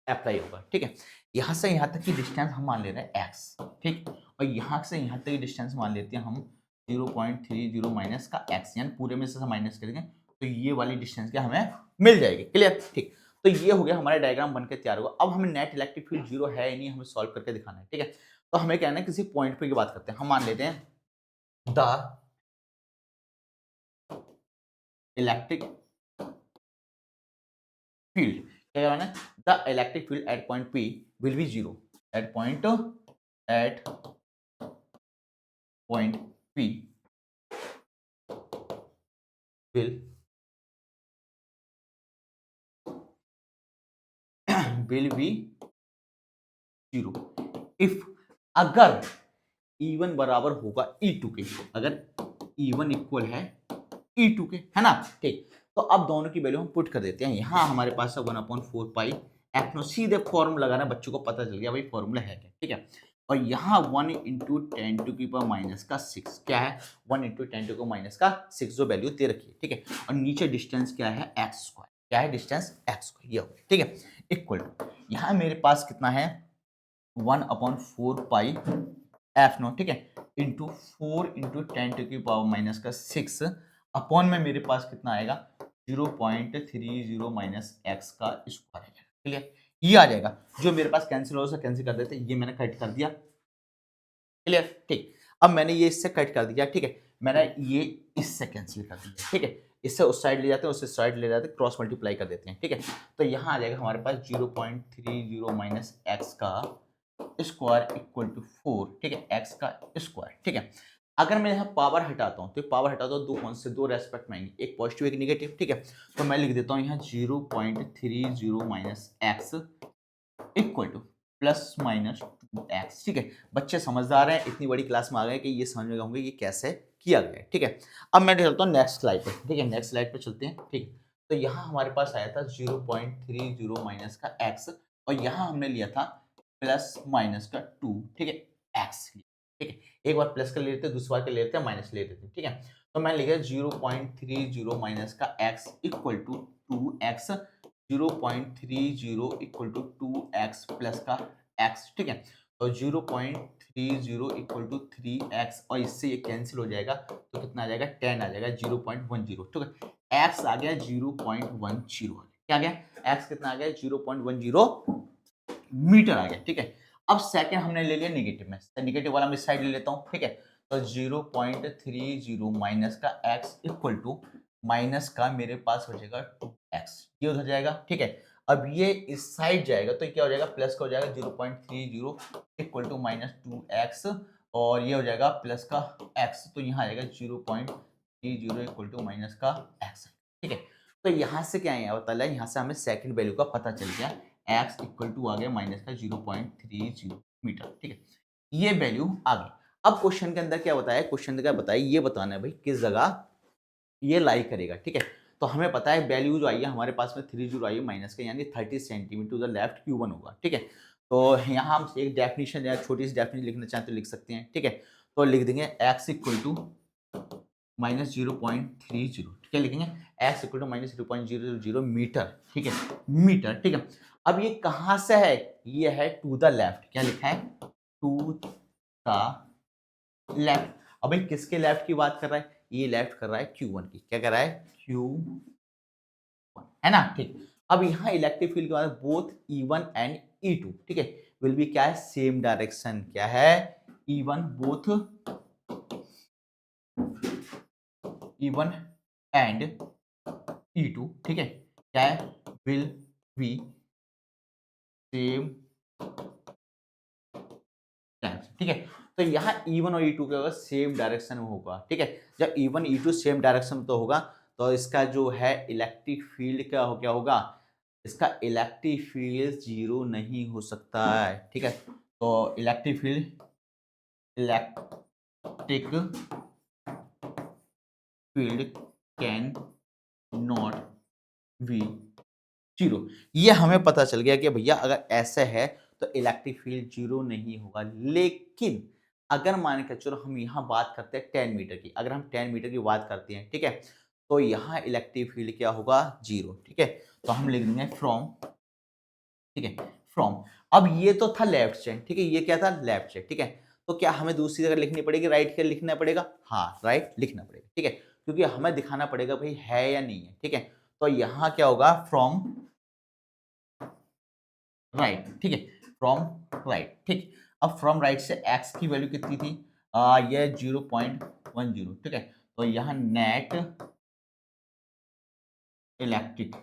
अप्लाई होगा। ठीक है, यहाँ से यहाँ तक की डिस्टेंस हम मान ले रहे हैं x। ठीक, और यहाँ से यहाँ तक की डिस्टेंस मान लेते हैं हम 0.30 माइनस का x, यानी पूरे में से माइनस करेंगे तो ये वाली डिस्टेंस क्या हमें मिल जाएगी। क्लियर, ठीक, तो ये हो गया हमारा डायग्राम बनकर तैयार होगा। अब हमें नेट इलेक्ट्रिक फील्ड जीरो है या नहीं, हमें सॉल्व करके दिखाना है। ठीक है, तो हमें क्या है ना, किसी पॉइंट पे की बात करते हैं। हम मान लेते हैं द इलेक्ट्रिक फील्ड, क्या कहना है, the electric field at point P will be zero, at point P will be zero if, अगर E1 बराबर होगा E2 के, अगर E1 इक्वल है E2 के, है ना। ठीक, तो अब दोनों की वैल्यू हम पुट कर देते हैं। यहाँ हमारे पास है 1/4 पाई एफ नो, सीधे फॉर्मूला लगाना, बच्चों को पता चल गया भाई फॉर्मूला है क्या। ठीक है, और यहाँ 1 इंटू 10 टू की पावर माइनस का 6, क्या है 1 इंटू 10 टू को माइनस का 6 जो वैल्यू दे रखी है। ठीक है, और नीचे डिस्टेंस क्या है एक्स स्क्वायर, क्या है डिस्टेंस एक्स स्क्वायर, ये हो गया। ठीक है, इक्वल टू यहाँ मेरे पास कितना है 1/4 पाई एफ नो, ठीक है, इंटू 4 इंटू 10 टू की पावर माइनस का 6 अपॉन में मेरे पास कितना आएगा 0.30 माइनस एक्स का स्क्वायर आएगा। क्लियर, ये आ जाएगा, जो मेरे पास कैंसिल हो उसे कैंसिल कर देते, ये मैंने कट कर दिया। क्लियर, ठीक, अब मैंने ये इससे कट कर दिया। ठीक है, मैंने ये इससे कैंसिल कर दिया। ठीक है, इससे उस साइड ले जाते हैं, उससे साइड ले जाते हैं, क्रॉस मल्टीप्लाई कर देते हैं। ठीक है, तो यहाँ आ जाएगा हमारे पास 0.30 माइनस एक्स का स्क्वायर इक्वल टू 4। ठीक है, एक्स का स्क्वायर। ठीक है, अगर मैं यहाँ पावर हटाता हूँ तो पावर हटाता हूँ, दो कौन से, दो रेस्पेक्ट में आएंगे, एक पॉजिटिव एक निगेटिव। ठीक है, तो मैं लिख देता हूँ यहाँ 0.30 minus x equal two plus minus 2x, ठीक है। बच्चे समझदार हैं, इतनी बड़ी क्लास में आ गए कि ये समझ में होंगे कि कैसे किया गया है, ठीक है। अब मैं चलता हूँ नेक्स्ट स्लाइड पे, ठीक है। नेक्स्ट स्लाइड पे चलते हैं, ठीक है। तो यहाँ हमारे पास आया था 0.30 माइनस का x, और यहाँ हमने लिया था प्लस माइनस का 2, ठीक है, x, ठीक है। एक बार प्लस का ले लेते हैं, दूसरी बार का ले लेते हैं, माइनस ले लेते हैं, ठीक है। तो मैं लिखा 0.30 माइनस का x equal to 2x, 0.30 equal to 2x plus का x, ठीक है। तो 0.30 इक्वल टू 3x, और इससे ये कैंसिल हो जाएगा, तो कितना आ जाएगा, 10 आ जाएगा, 0.10, ठीक है। x आ गया 0.10, क्या आ गया, x कितना आ गया, 0.10 मीटर आ गया, ठीक है। अब सेकंड हमने ले लिया नेगेटिव में, नेगेटिव वाला मैं इस साइड ले लेता हूँ, ठीक है। तो 0.30 माइनस का x इक्वल टू माइनस का मेरे पास हो जाएगा 2x, ये उधर जाएगा, ठीक है। अब ये इस साइड जाएगा तो क्या हो जाएगा, प्लस का हो जाएगा 0.30 इक्वल टू माइनस 2x, और ये हो जाएगा प्लस का x, तो यहाँ आ जाएगा 0.30 इक्वल टू माइनस का x, ठीक है। तो यहाँ से क्या है पता लगा, यहाँ से हमें सेकंड वैल्यू का पता चल गया, x इक्वल टू आ गया माइनस का 0.30 मीटर, ठीक है। ये वैल्यू आ गई। अब क्वेश्चन के अंदर क्या बताया, क्वेश्चन क्या बताया, ये बताना है भाई किस जगह ये लाई करेगा, ठीक है। तो हमें पता है वैल्यू जो आई है हमारे पास में 30 आई है माइनस का, यानी 30 centimetre to the left Q1 होगा, ठीक है। तो यहाँ हम एक डेफिनेशन या छोटी सी डेफिनेशन लिखना चाहते तो लिख सकते हैं, ठीक है। तो लिख देंगे x इक्वल टू माइनस 0.30, क्या लिखेंगे, x equal to minus 0.000 metre, ठीक है, मीटर, ठीक है। अब ये कहाँ से है, ये है टू द लेफ्ट, क्या लिखा है, टू द लेफ्ट। अब भाई किसके लेफ्ट की बात कर रहा है, ये लेफ्ट कर रहा है Q1 की, क्या कर रहा है, Q1, है ना, ठीक। अब यहाँ इलेक्ट्रिक फील्ड के बाद बोथ E1 एंड E2, ठीक है, विल बी क्या है, सेम डायरेक्शन, क्या है, E1 both E1 and E2, ठीक है, क्या है, विल बी सेम डायरेक्शन, ठीक है। तो यहाँ E1 और E2 का सेम डायरेक्शन में होगा, ठीक है। जब E1 E2 सेम डायरेक्शन में तो होगा, तो इसका जो है इलेक्ट्रिक फील्ड क्या होगा, इसका इलेक्ट्रिक फील्ड जीरो नहीं हो सकता है, ठीक है। तो electric field can not be zero, ये हमें पता चल गया कि भैया अगर ऐसा है तो इलेक्ट्रिक फील्ड जीरो नहीं होगा। लेकिन अगर मान के चलो हम यहाँ बात करते हैं 10 मीटर की, अगर हम 10 मीटर की बात करते हैं, ठीक है, तो यहाँ इलेक्ट्रिक फील्ड क्या होगा, जीरो, ठीक है। तो हम लिख देंगे फ्रॉम, ठीक है, फ्रॉम। अब ये तो था लेफ्ट साइड, ठीक है, ये क्या था, लेफ्ट साइड, ठीक है। तो क्या हमें दूसरी जगह लिखनी पड़ेगी, राइट के लिखना पड़ेगा, हाँ राइट लिखना पड़ेगा, ठीक है, क्योंकि हमें दिखाना पड़ेगा भाई है या नहीं है, ठीक है। तो यहाँ क्या होगा, फ्रॉम राइट, ठीक है, फ्रॉम राइट, ठीक। अब फ्रॉम राइट से x की वैल्यू कितनी थी, ये 0.10, ठीक है। तो यहाँ नेट इलेक्ट्रिक,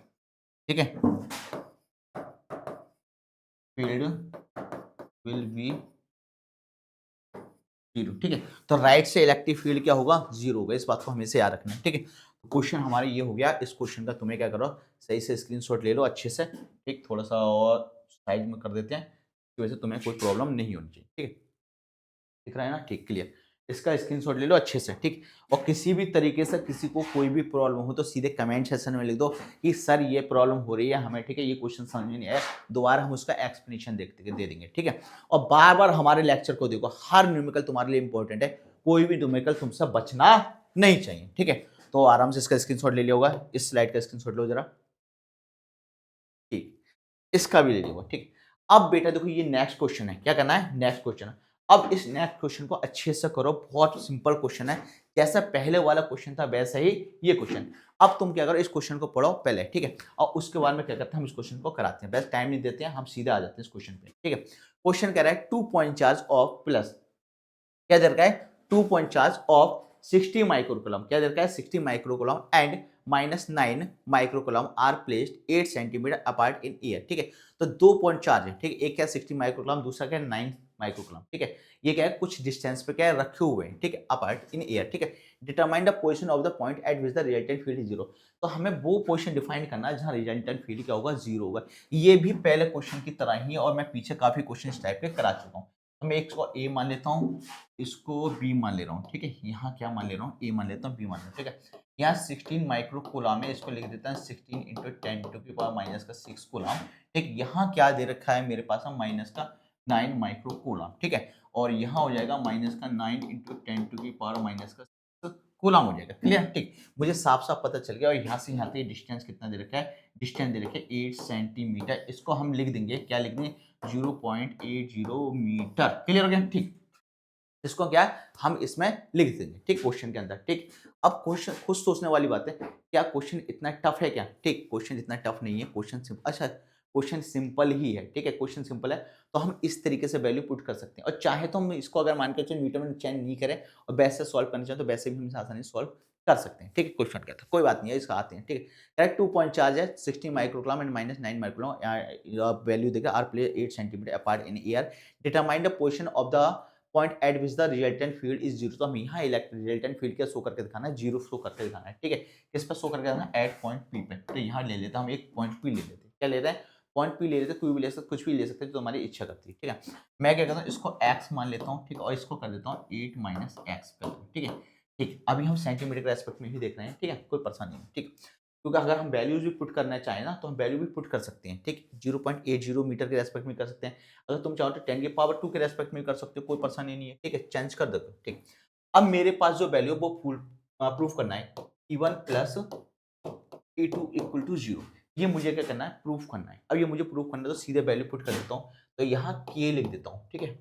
ठीक है, फील्ड विल बी जीरो, ठीक है। तो राइट से इलेक्ट्रिक फील्ड क्या होगा, जीरो होगा, इस बात को हमेशा याद रखना है, ठीक है। तो क्वेश्चन हमारे ये हो गया, इस क्वेश्चन का तुम्हें क्या करो, सही से स्क्रीनशॉट ले लो अच्छे से, ठीक, थोड़ा सा और साइड में कर देते हैं, इसकी वजह से तुम्हें कोई प्रॉब्लम नहीं होनी चाहिए, ठीक है, दिख रहा है ना, ठीक, क्लियर। इसका स्क्रीनशॉट ले लो अच्छे से, ठीक। और किसी भी तरीके से किसी को कोई भी प्रॉब्लम हो तो सीधे कमेंट सेक्शन में लिख दो कि सर ये प्रॉब्लम हो रही है हमें, ठीक है, ये क्वेश्चन समझ में नहीं आया, दोबारा हम उसका एक्सप्लेनेशन दे देंगे, ठीक है। और बार बार हमारे लेक्चर को देखो, हर न्यूमेरिकल तुम्हारे लिए इंपॉर्टेंट है, कोई भी न्यूमेरिकल तुमसे बचना नहीं चाहिए, ठीक है। तो आराम से इसका स्क्रीनशॉट ले लिया होगा, इस स्लाइड का स्क्रीनशॉट लो जरा, ठीक, इसका भी ले लिया, ठीक। अब बेटा देखो ये नेक्स्ट क्वेश्चन है, क्या करना है, नेक्स्ट क्वेश्चन है। अब इस नेक्स्ट क्वेश्चन को अच्छे से करो, बहुत सिंपल क्वेश्चन है, जैसा पहले वाला क्वेश्चन था वैसा ही ये क्वेश्चन। अब तुम क्या करो, इस क्वेश्चन को पढ़ो पहले, ठीक है, और उसके बाद में क्या करते हैं, हम इस क्वेश्चन को कराते हैं, बस टाइम नहीं देते हैं, हम सीधे आ जाते हैं इस क्वेश्चन पे, ठीक है। क्वेश्चन कह रहा है 2 पॉइंट चार्ज ऑफ प्लस, क्या दे रखा है, 2 पॉइंट चार्ज ऑफ 60 माइक्रोकुलम, क्या दे रखा है, 60 microcoulomb and -9 microcoulomb are placed 8 centimetre apart in air, ठीक है। तो 2 पॉइंट चार्ज है, ठीक है, एक क्या 60 माइक्रोकुलम, दूसरा क्या 9 माइक्रोकूलम, ठीक है। ये क्या है, कुछ डिस्टेंस पे क्या है रखे हुए हैं, ठीक है, अपार्ट इन एयर, ठीक है। Determine the position of the point at which the resultant field is zero. तो हमें वो पोजीशन डिफाइन करना है जहां रिजल्टेंट फील्ड क्या होगा, जीरो होगा। ये भी पहले क्वेश्चन की तरह ही है और मैं पीछे काफी क्वेश्चन इस टाइप के करा चुका हूँ। तो मैं इसको ए मान लेता हूँ, इसको बी मान ले रहा हूँ, ठीक है। यहाँ क्या मान ले रहा हूँ, ए मान लेता हूँ, बी मान लेता हूँ, ठीक है। यहाँ 16 माइक्रो कूलम है, इसको लिख देता है 16 इंटू 10 टू की पावर माइनस का 6 कूलम, ठीक। यहाँ क्या दे रखा है मेरे पास, माइनस का 9 माइक्रो कूलम, ठीक है। और यहाँ हो जाएगा माइनस का 9 इंटू 10 टू की पावर माइनस का 6 कूलम हो जाएगा, क्लियर, ठीक। मुझे साफ साफ पता चल गया। और यहाँ से यहाँ तक डिस्टेंस कितना दे रखा है, डिस्टेंस दे रखे 8 सेंटीमीटर। इसको हम लिख देंगे, क्या लिख देंगे, 0.80 मीटर, क्लियर हो गया, ठीक। इसको क्या है, हम इसमें लिख देंगे, ठीक, क्वेश्चन के अंदर, ठीक। अब क्वेश्चन खुद सोचने वाली बात है, क्या क्वेश्चन इतना टफ है क्या, ठीक। क्वेश्चन इतना टफ नहीं है, क्वेश्चन सिंपल, अच्छा क्वेश्चन सिंपल ही है, ठीक है। क्वेश्चन सिंपल है तो हम इस तरीके से वैल्यू पुट कर सकते हैं। और चाहे तो हम इसको अगर मान के चलिए मीटर में चेंज नहीं करें और वैसे सॉल्व करना चाहें तो वैसे भी हम आसानी से सॉल्व कर सकते हैं, ठीक है। क्वेश्चन क्या था, कोई बात नहीं है, इसका आते हैं, ठीक है। करेक्ट 2 पॉइंट चार्ज है 60 microcoulomb and minus 9 microcoulomb, value देगा are place 8 centimetre apart in air. Determine the position of the point at which the resultant field is zero. तो हम यहाँ रिजल्टेंट फील्ड क्या शो करके दिखाना है, जीरो शो करके दिखाना है, ठीक है। किस पर शो करके दिखाना है, एट पॉइंट पी पे। तो यहाँ ले लेते हैं हम एक पॉइंट पी ले लेते हैं, क्या ले रहे हैं, पॉइंट पी ले लेते हैं, कोई भी ले सकते, कुछ भी ले सकते हैं जो हमारी इच्छा करती है, ठीक है। मैं क्या करता हूँ, इसको एक्स मान लेता हूँ, ठीक है, और इसको कर देता हूँ 8 माइनस एक्स, ठीक है, ठीक। अभी हम सेंटीमीटर के रेस्पेक्ट में ही देख रहे हैं, ठीक है, कोई परेशानी नहीं, ठीक। क्योंकि अगर हम वैल्यूज भी पुट करना चाहें ना तो हम वैल्यू भी पुट कर सकते हैं, ठीक। 0.80 मीटर के रेस्पेक्ट में कर सकते हैं। अगर तुम चाहो तो 10 की पावर 2 के रेस्पेक्ट में कर सकते हो, कोई परेशानी नहीं है, ठीक है, चेंज कर देते हो, ठीक। अब मेरे पास जो वैल्यू वो फुल प्रूफ करना है, E1 plus E2 equal to 0। ये मुझे क्या करना है, प्रूफ करना है। अब ये मुझे प्रूफ करना है तो सीधे वैल्यू पुट कर देता हूँ। तो यहाँ के लिख देता हूँ, ठीक है।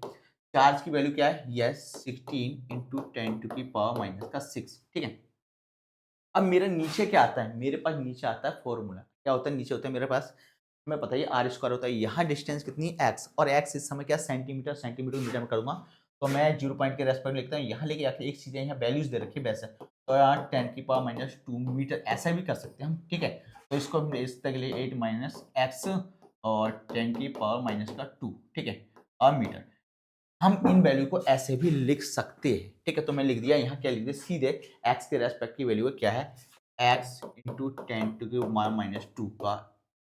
चार्ज की वैल्यू क्या है, यस 16 इंटू 10 टू की पावर माइनस का 6, ठीक है। अब मेरे नीचे क्या आता है, मेरे पास नीचे आता है फॉर्मूला, क्या होता है नीचे होता है मेरे पास, हमें पता है आर स्क्वायर होता है। यहाँ डिस्टेंस कितनी है, एक्स, और एक्स इस समय क्या सेंटीमीटर, सेंटीमीटर मीटर में करूंगा तो मैं 0 पॉइंट के रेस्पेक्ट में लिखता हूँ। यहाँ लेके आके एक चीज है, यहाँ वैल्यूज दे रखी है वैसे, तो यहाँ 10 की पावर माइनस 2 मीटर ऐसा भी कर सकते हैं हम, ठीक है। तो इसको हम इस तक लिए 8 माइनस एक्स और 10 की पावर माइनस का 2, ठीक है, और मीटर। हम इन वैल्यू को ऐसे भी लिख सकते हैं, ठीक है। तो मैं लिख दिया, यहाँ क्या लिख दिया, सीधे एक्स के रेस्पेक्ट की वैल्यू क्या है, एक्स इंटू 10 टू की माइनस 2 का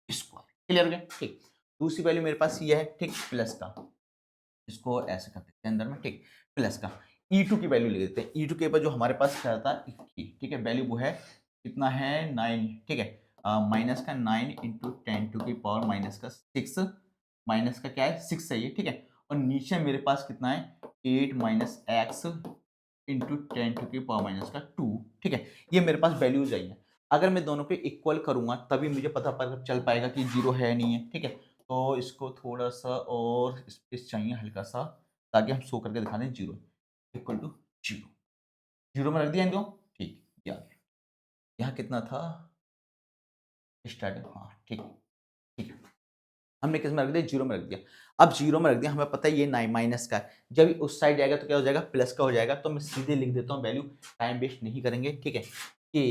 स्क्वायर, क्लियर हो गया, ठीक। दूसरी वैल्यू मेरे पास ये है, ठीक, प्लस का, इसको ऐसे कर देते हैं अंदर में, ठीक, प्लस का E2 की वैल्यू लिख देते हैं। E2 के ऊपर जो हमारे पास क्या था 21, ठीक है, वैल्यू वो है कितना है 9, ठीक है, माइनस का 9 इंटू 10 टू की पावर माइनस का 6, माइनस का क्या है 6 सही है, ठीक है। और नीचे मेरे पास कितना है 8 माइनस एक्स इंटू 10 टू की पावर माइनस का 2, ठीक है। ये मेरे पास वैल्यूज आई हैं। अगर मैं दोनों को इक्वल करूंगा तभी मुझे पता चल पाएगा कि जीरो है नहीं है, ठीक है। तो इसको थोड़ा सा और स्पेस चाहिए हल्का सा, ताकि हम शो करके दिखा दें zero equal to zero. Zero में रख दिया इनको, ठीक, ये आ गया। यहाँ कितना था स्टार्टिंग, हाँ ठीक, ठीक है। हमने किस में रख दिया, जीरो में रख दिया। अब जीरो में रख दिया, हमें पता है ये नाइन माइनस का है। जब उस साइड जाएगा तो क्या हो जाएगा, प्लस का हो जाएगा। तो मैं सीधे लिख देता हूँ वैल्यू, टाइम वेस्ट नहीं करेंगे, ठीक है। के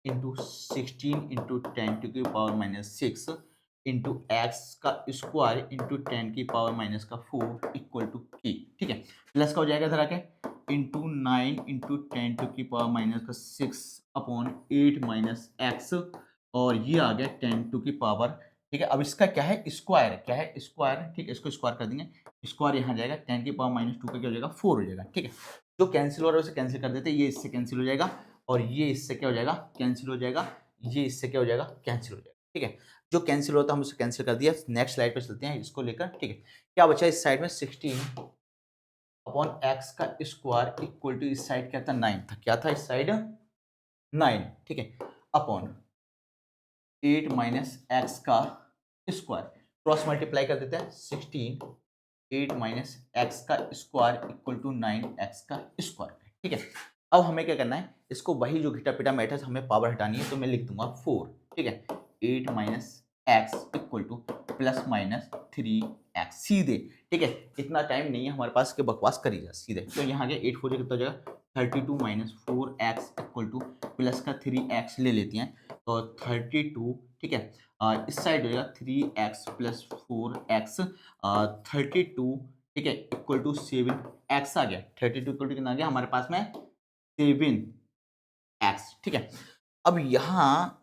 इंटू 16 इंटू 10 टू की पावर माइनस 6 इंटू एक्स का स्क्वायर इंटू 10 की पावर माइनस का 4 इक्वल टू के, ठीक है। प्लस का हो जाएगा इधर आके इंटू 9 इंटू 10 टू की पावर माइनस का 6 अपॉन 8 माइनस एक्स, और ये आ गया 10 टू की पावर, ठीक है। अब इसका क्या है, स्क्वायर, क्या है स्क्वायर, ठीक है। इसको स्क्वायर कर देंगे, स्क्वायर यहाँ जाएगा 10 की पावर माइनस 2 का क्या हो जाएगा 4 हो जाएगा, ठीक है। जो कैंसिल हो रहा है उसे कैंसिल कर देते हैं, ये इससे कैंसिल हो जाएगा और ये इससे क्या हो जाएगा कैंसिल हो जाएगा, ये इससे क्या हो जाएगा कैंसिल हो जाएगा, ठीक है। जो कैंसिल होता है हम उसे कैंसिल कर दिया। नेक्स्ट स्लाइड पे चलते हैं इसको लेकर, ठीक है। क्या बचा इस साइड में 16 अपॉन एक्स का स्क्वायर इक्वल टू इस साइड क्या था 9 था, क्या था इस साइड 9, ठीक है, अपॉन 8 माइनस एक्स का स्क्वायर, क्रॉस मल्टीप्लाई कर देते हैं 16 8 माइनस एक्स का स्क्वायर इक्वल टू 9 एक्स का स्क्वायर, ठीक है। अब हमें क्या करना है, इसको वही जो घिटा पिटा मैटर हमें पावर हटानी है, तो मैं लिख दूंगा 4, ठीक है। 8 minus x equal two plus minus 3 x, सीधे, ठीक है। इतना टाइम नहीं है हमारे पास कि बकवास करी जा, सीधे। तो यहाँ गया 8 4 कितना हो जाएगा 32 minus 4 x equal two plus का 3 एक्स ले लेते हैं तो 32, ठीक है। इस साइड हो जाएगा 3 एक्स प्लस 4 एक्स 32, ठीक है, इक्वल टू 7x आ गया। 32 इक्वल टू कितना आ गया हमारे पास में 7x। ठीक है, अब यहाँ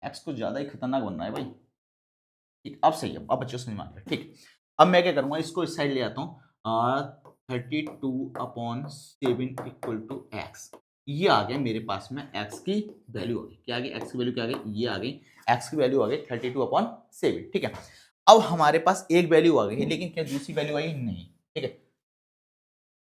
x कुछ ज्यादा ही खतरनाक बन रहा है भाई। ठीक, अब सही है, अब बच्चों समझ में आ गया। ठीक, अब मैं क्या करूंगा, इसको इस साइड ले आता हूँ। 32/7 इक्वल टू एक्स, ये आ गया मेरे पास में x की वैल्यू आ गई। क्या आ गई x की वैल्यू? क्या आ गई? ये आ गई x की वैल्यू आ गई 32/7। ठीक है, अब हमारे पास एक वैल्यू आ गई है, लेकिन क्या दूसरी वैल्यू आई? नहीं। ठीक है,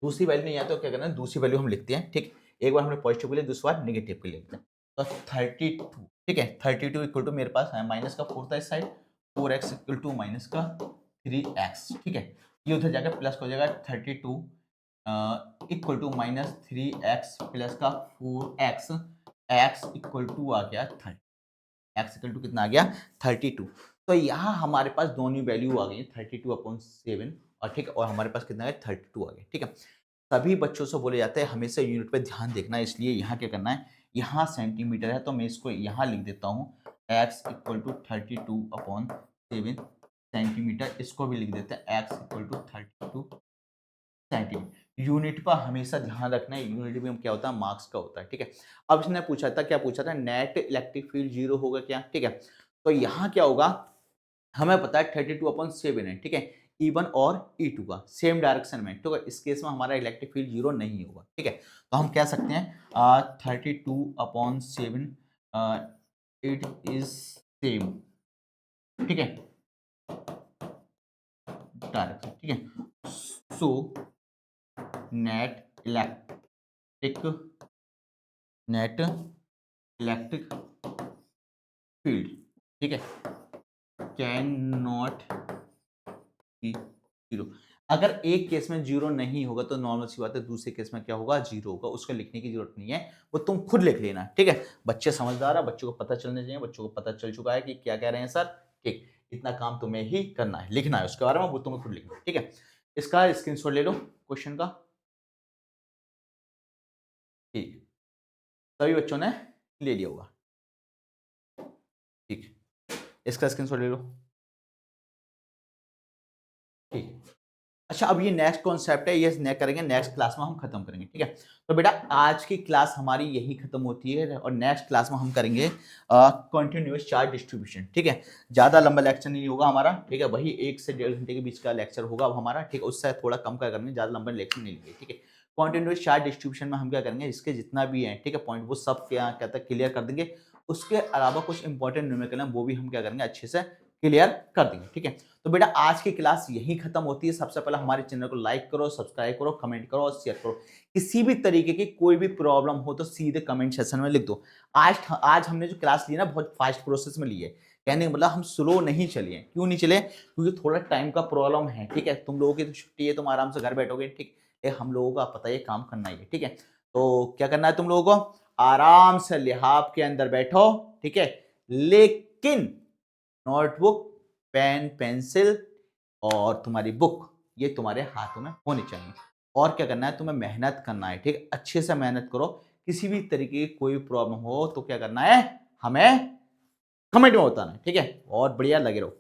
दूसरी वैल्यू नहीं आया तो क्या करना है, दूसरी वैल्यू हम लिखते हैं। ठीक, एक बार हमने पॉजिटिव के लिए, दूसरी बार नेगेटिव के लिए लिखते हैं। तो 32, ठीक है, 32 इक्वल टू मेरे पास है माइनस का 4 था इस side, 4x equal to minus का 3x। ठीक है, ये उधर जाकर प्लस हो जाएगा 32 equal to minus 3x plus का 4x, x इक्वल टू आ गया 30, x इक्वल टू कितना आ गया 32। तो यहाँ हमारे पास दोनों वैल्यू आ गई 32/7 और ठीक है, और हमारे पास कितना है 32 आ गया। ठीक है, सभी बच्चों से बोले जाते हैं हमेशा यूनिट पे ध्यान देखना है, इसलिए यहाँ क्या करना है, यहाँ सेंटीमीटर है तो मैं इसको यहाँ लिख देता हूँ x इक्वल टू 32/7 सेंटीमीटर, इसको भी लिख देते हैं x equal to 32 centimetre. Unit पर हमेशा ध्यान रखना है, यूनिट में क्या होता है, मार्क्स का होता है। ठीक है, अब इसने पूछा था, क्या पूछा था, नेट इलेक्ट्रिक फील्ड 0 होगा क्या? ठीक है, तो यहाँ क्या होगा, हमें पता है 32/7 है। ठीक है, E1 और E2 का सेम डायरेक्शन में, तो इस केस में हमारा इलेक्ट्रिक फील्ड 0 नहीं होगा। ठीक है, तो हम कह सकते हैं 32/7 इट इज सेम। ठीक है, डायरेक्शन। ठीक है, सो नेट इलेक्ट्रिक फील्ड, ठीक है, कैन नॉट बी 0। अगर एक केस में 0 नहीं होगा तो नॉर्मल सी बात है, दूसरे केस में क्या होगा, 0 होगा। उसको लिखने की जरूरत नहीं है, वो तुम खुद लिख लेना। ठीक है, बच्चे समझदार है, बच्चों को पता चलना चाहिए, बच्चों को पता चल चुका है कि क्या कह रहे हैं सर। ठीक, इतना काम तुम्हें ही करना है, लिखना है उसके बारे में, वो तुम्हें खुद लिखना है। ठीक है, इसका स्क्रीनशॉट ले लो क्वेश्चन का। ठीक, सभी बच्चों ने ले लिया होगा। ठीक, इसका स्क्रीनशॉट ले लो। ठीक, अच्छा, अब ये नेक्स्ट कॉन्सेप्ट है, ये करेंगे नेक्स्ट क्लास में, हम खत्म करेंगे। ठीक है, तो बेटा आज की क्लास हमारी यही खत्म होती है, और नेक्स्ट क्लास में हम करेंगे कंटिन्यूअस चार्ज डिस्ट्रीब्यूशन। ठीक है, ज्यादा लंबा लेक्चर नहीं होगा हमारा। ठीक है, वही 1 से 1.5 घंटे के बीच का लेक्चर होगा अब हमारा। ठीक है, उससे थोड़ा कम का करने, ज्यादा लंबा लेक्चर नहीं लेंगे। ठीक है, कंटिन्यूअस चार्ज डिस्ट्रीब्यूशन में हम क्या करेंगे, इसके जितना भी है, ठीक है, पॉइंट, वो सब क्या कहता है क्लियर कर देंगे। उसके अलावा कुछ इंपॉर्टेंट न्यूमेरिकल है, वो भी हम क्या करेंगे, अच्छे से क्लियर कर देंगे। ठीक है, तो बेटा आज की क्लास यही खत्म होती है। सबसे पहले हमारे चैनल को लाइक करो, सब्सक्राइब करो, कमेंट करो और शेयर करो। किसी भी तरीके की कोई भी प्रॉब्लम हो तो सीधे कमेंट सेक्शन में लिख दो। आज हमने जो क्लास ली ना, बहुत फास्ट प्रोसेस में ली है। कहने का मतलब हम स्लो नहीं चले हैं। क्यों नहीं चले? क्योंकि थोड़ा टाइम का प्रॉब्लम है। ठीक है, तुम लोगों की तो छुट्टी है, तुम आराम से घर बैठोगे। ठीक है, हम लोगों का पता है काम करना ही है। ठीक है, तो क्या करना है तुम लोगों को, आराम से लिहाफ के अंदर बैठो। ठीक है, लेकिन नोटबुक, पेन, पेंसिल और तुम्हारी बुक, ये तुम्हारे हाथों में होनी चाहिए। और क्या करना है, तुम्हें मेहनत करना है। ठीक है, अच्छे से मेहनत करो। किसी भी तरीके की कोई प्रॉब्लम हो तो क्या करना है, हमें कमेंट में बताना है। ठीक है, और बढ़िया लगे रहो।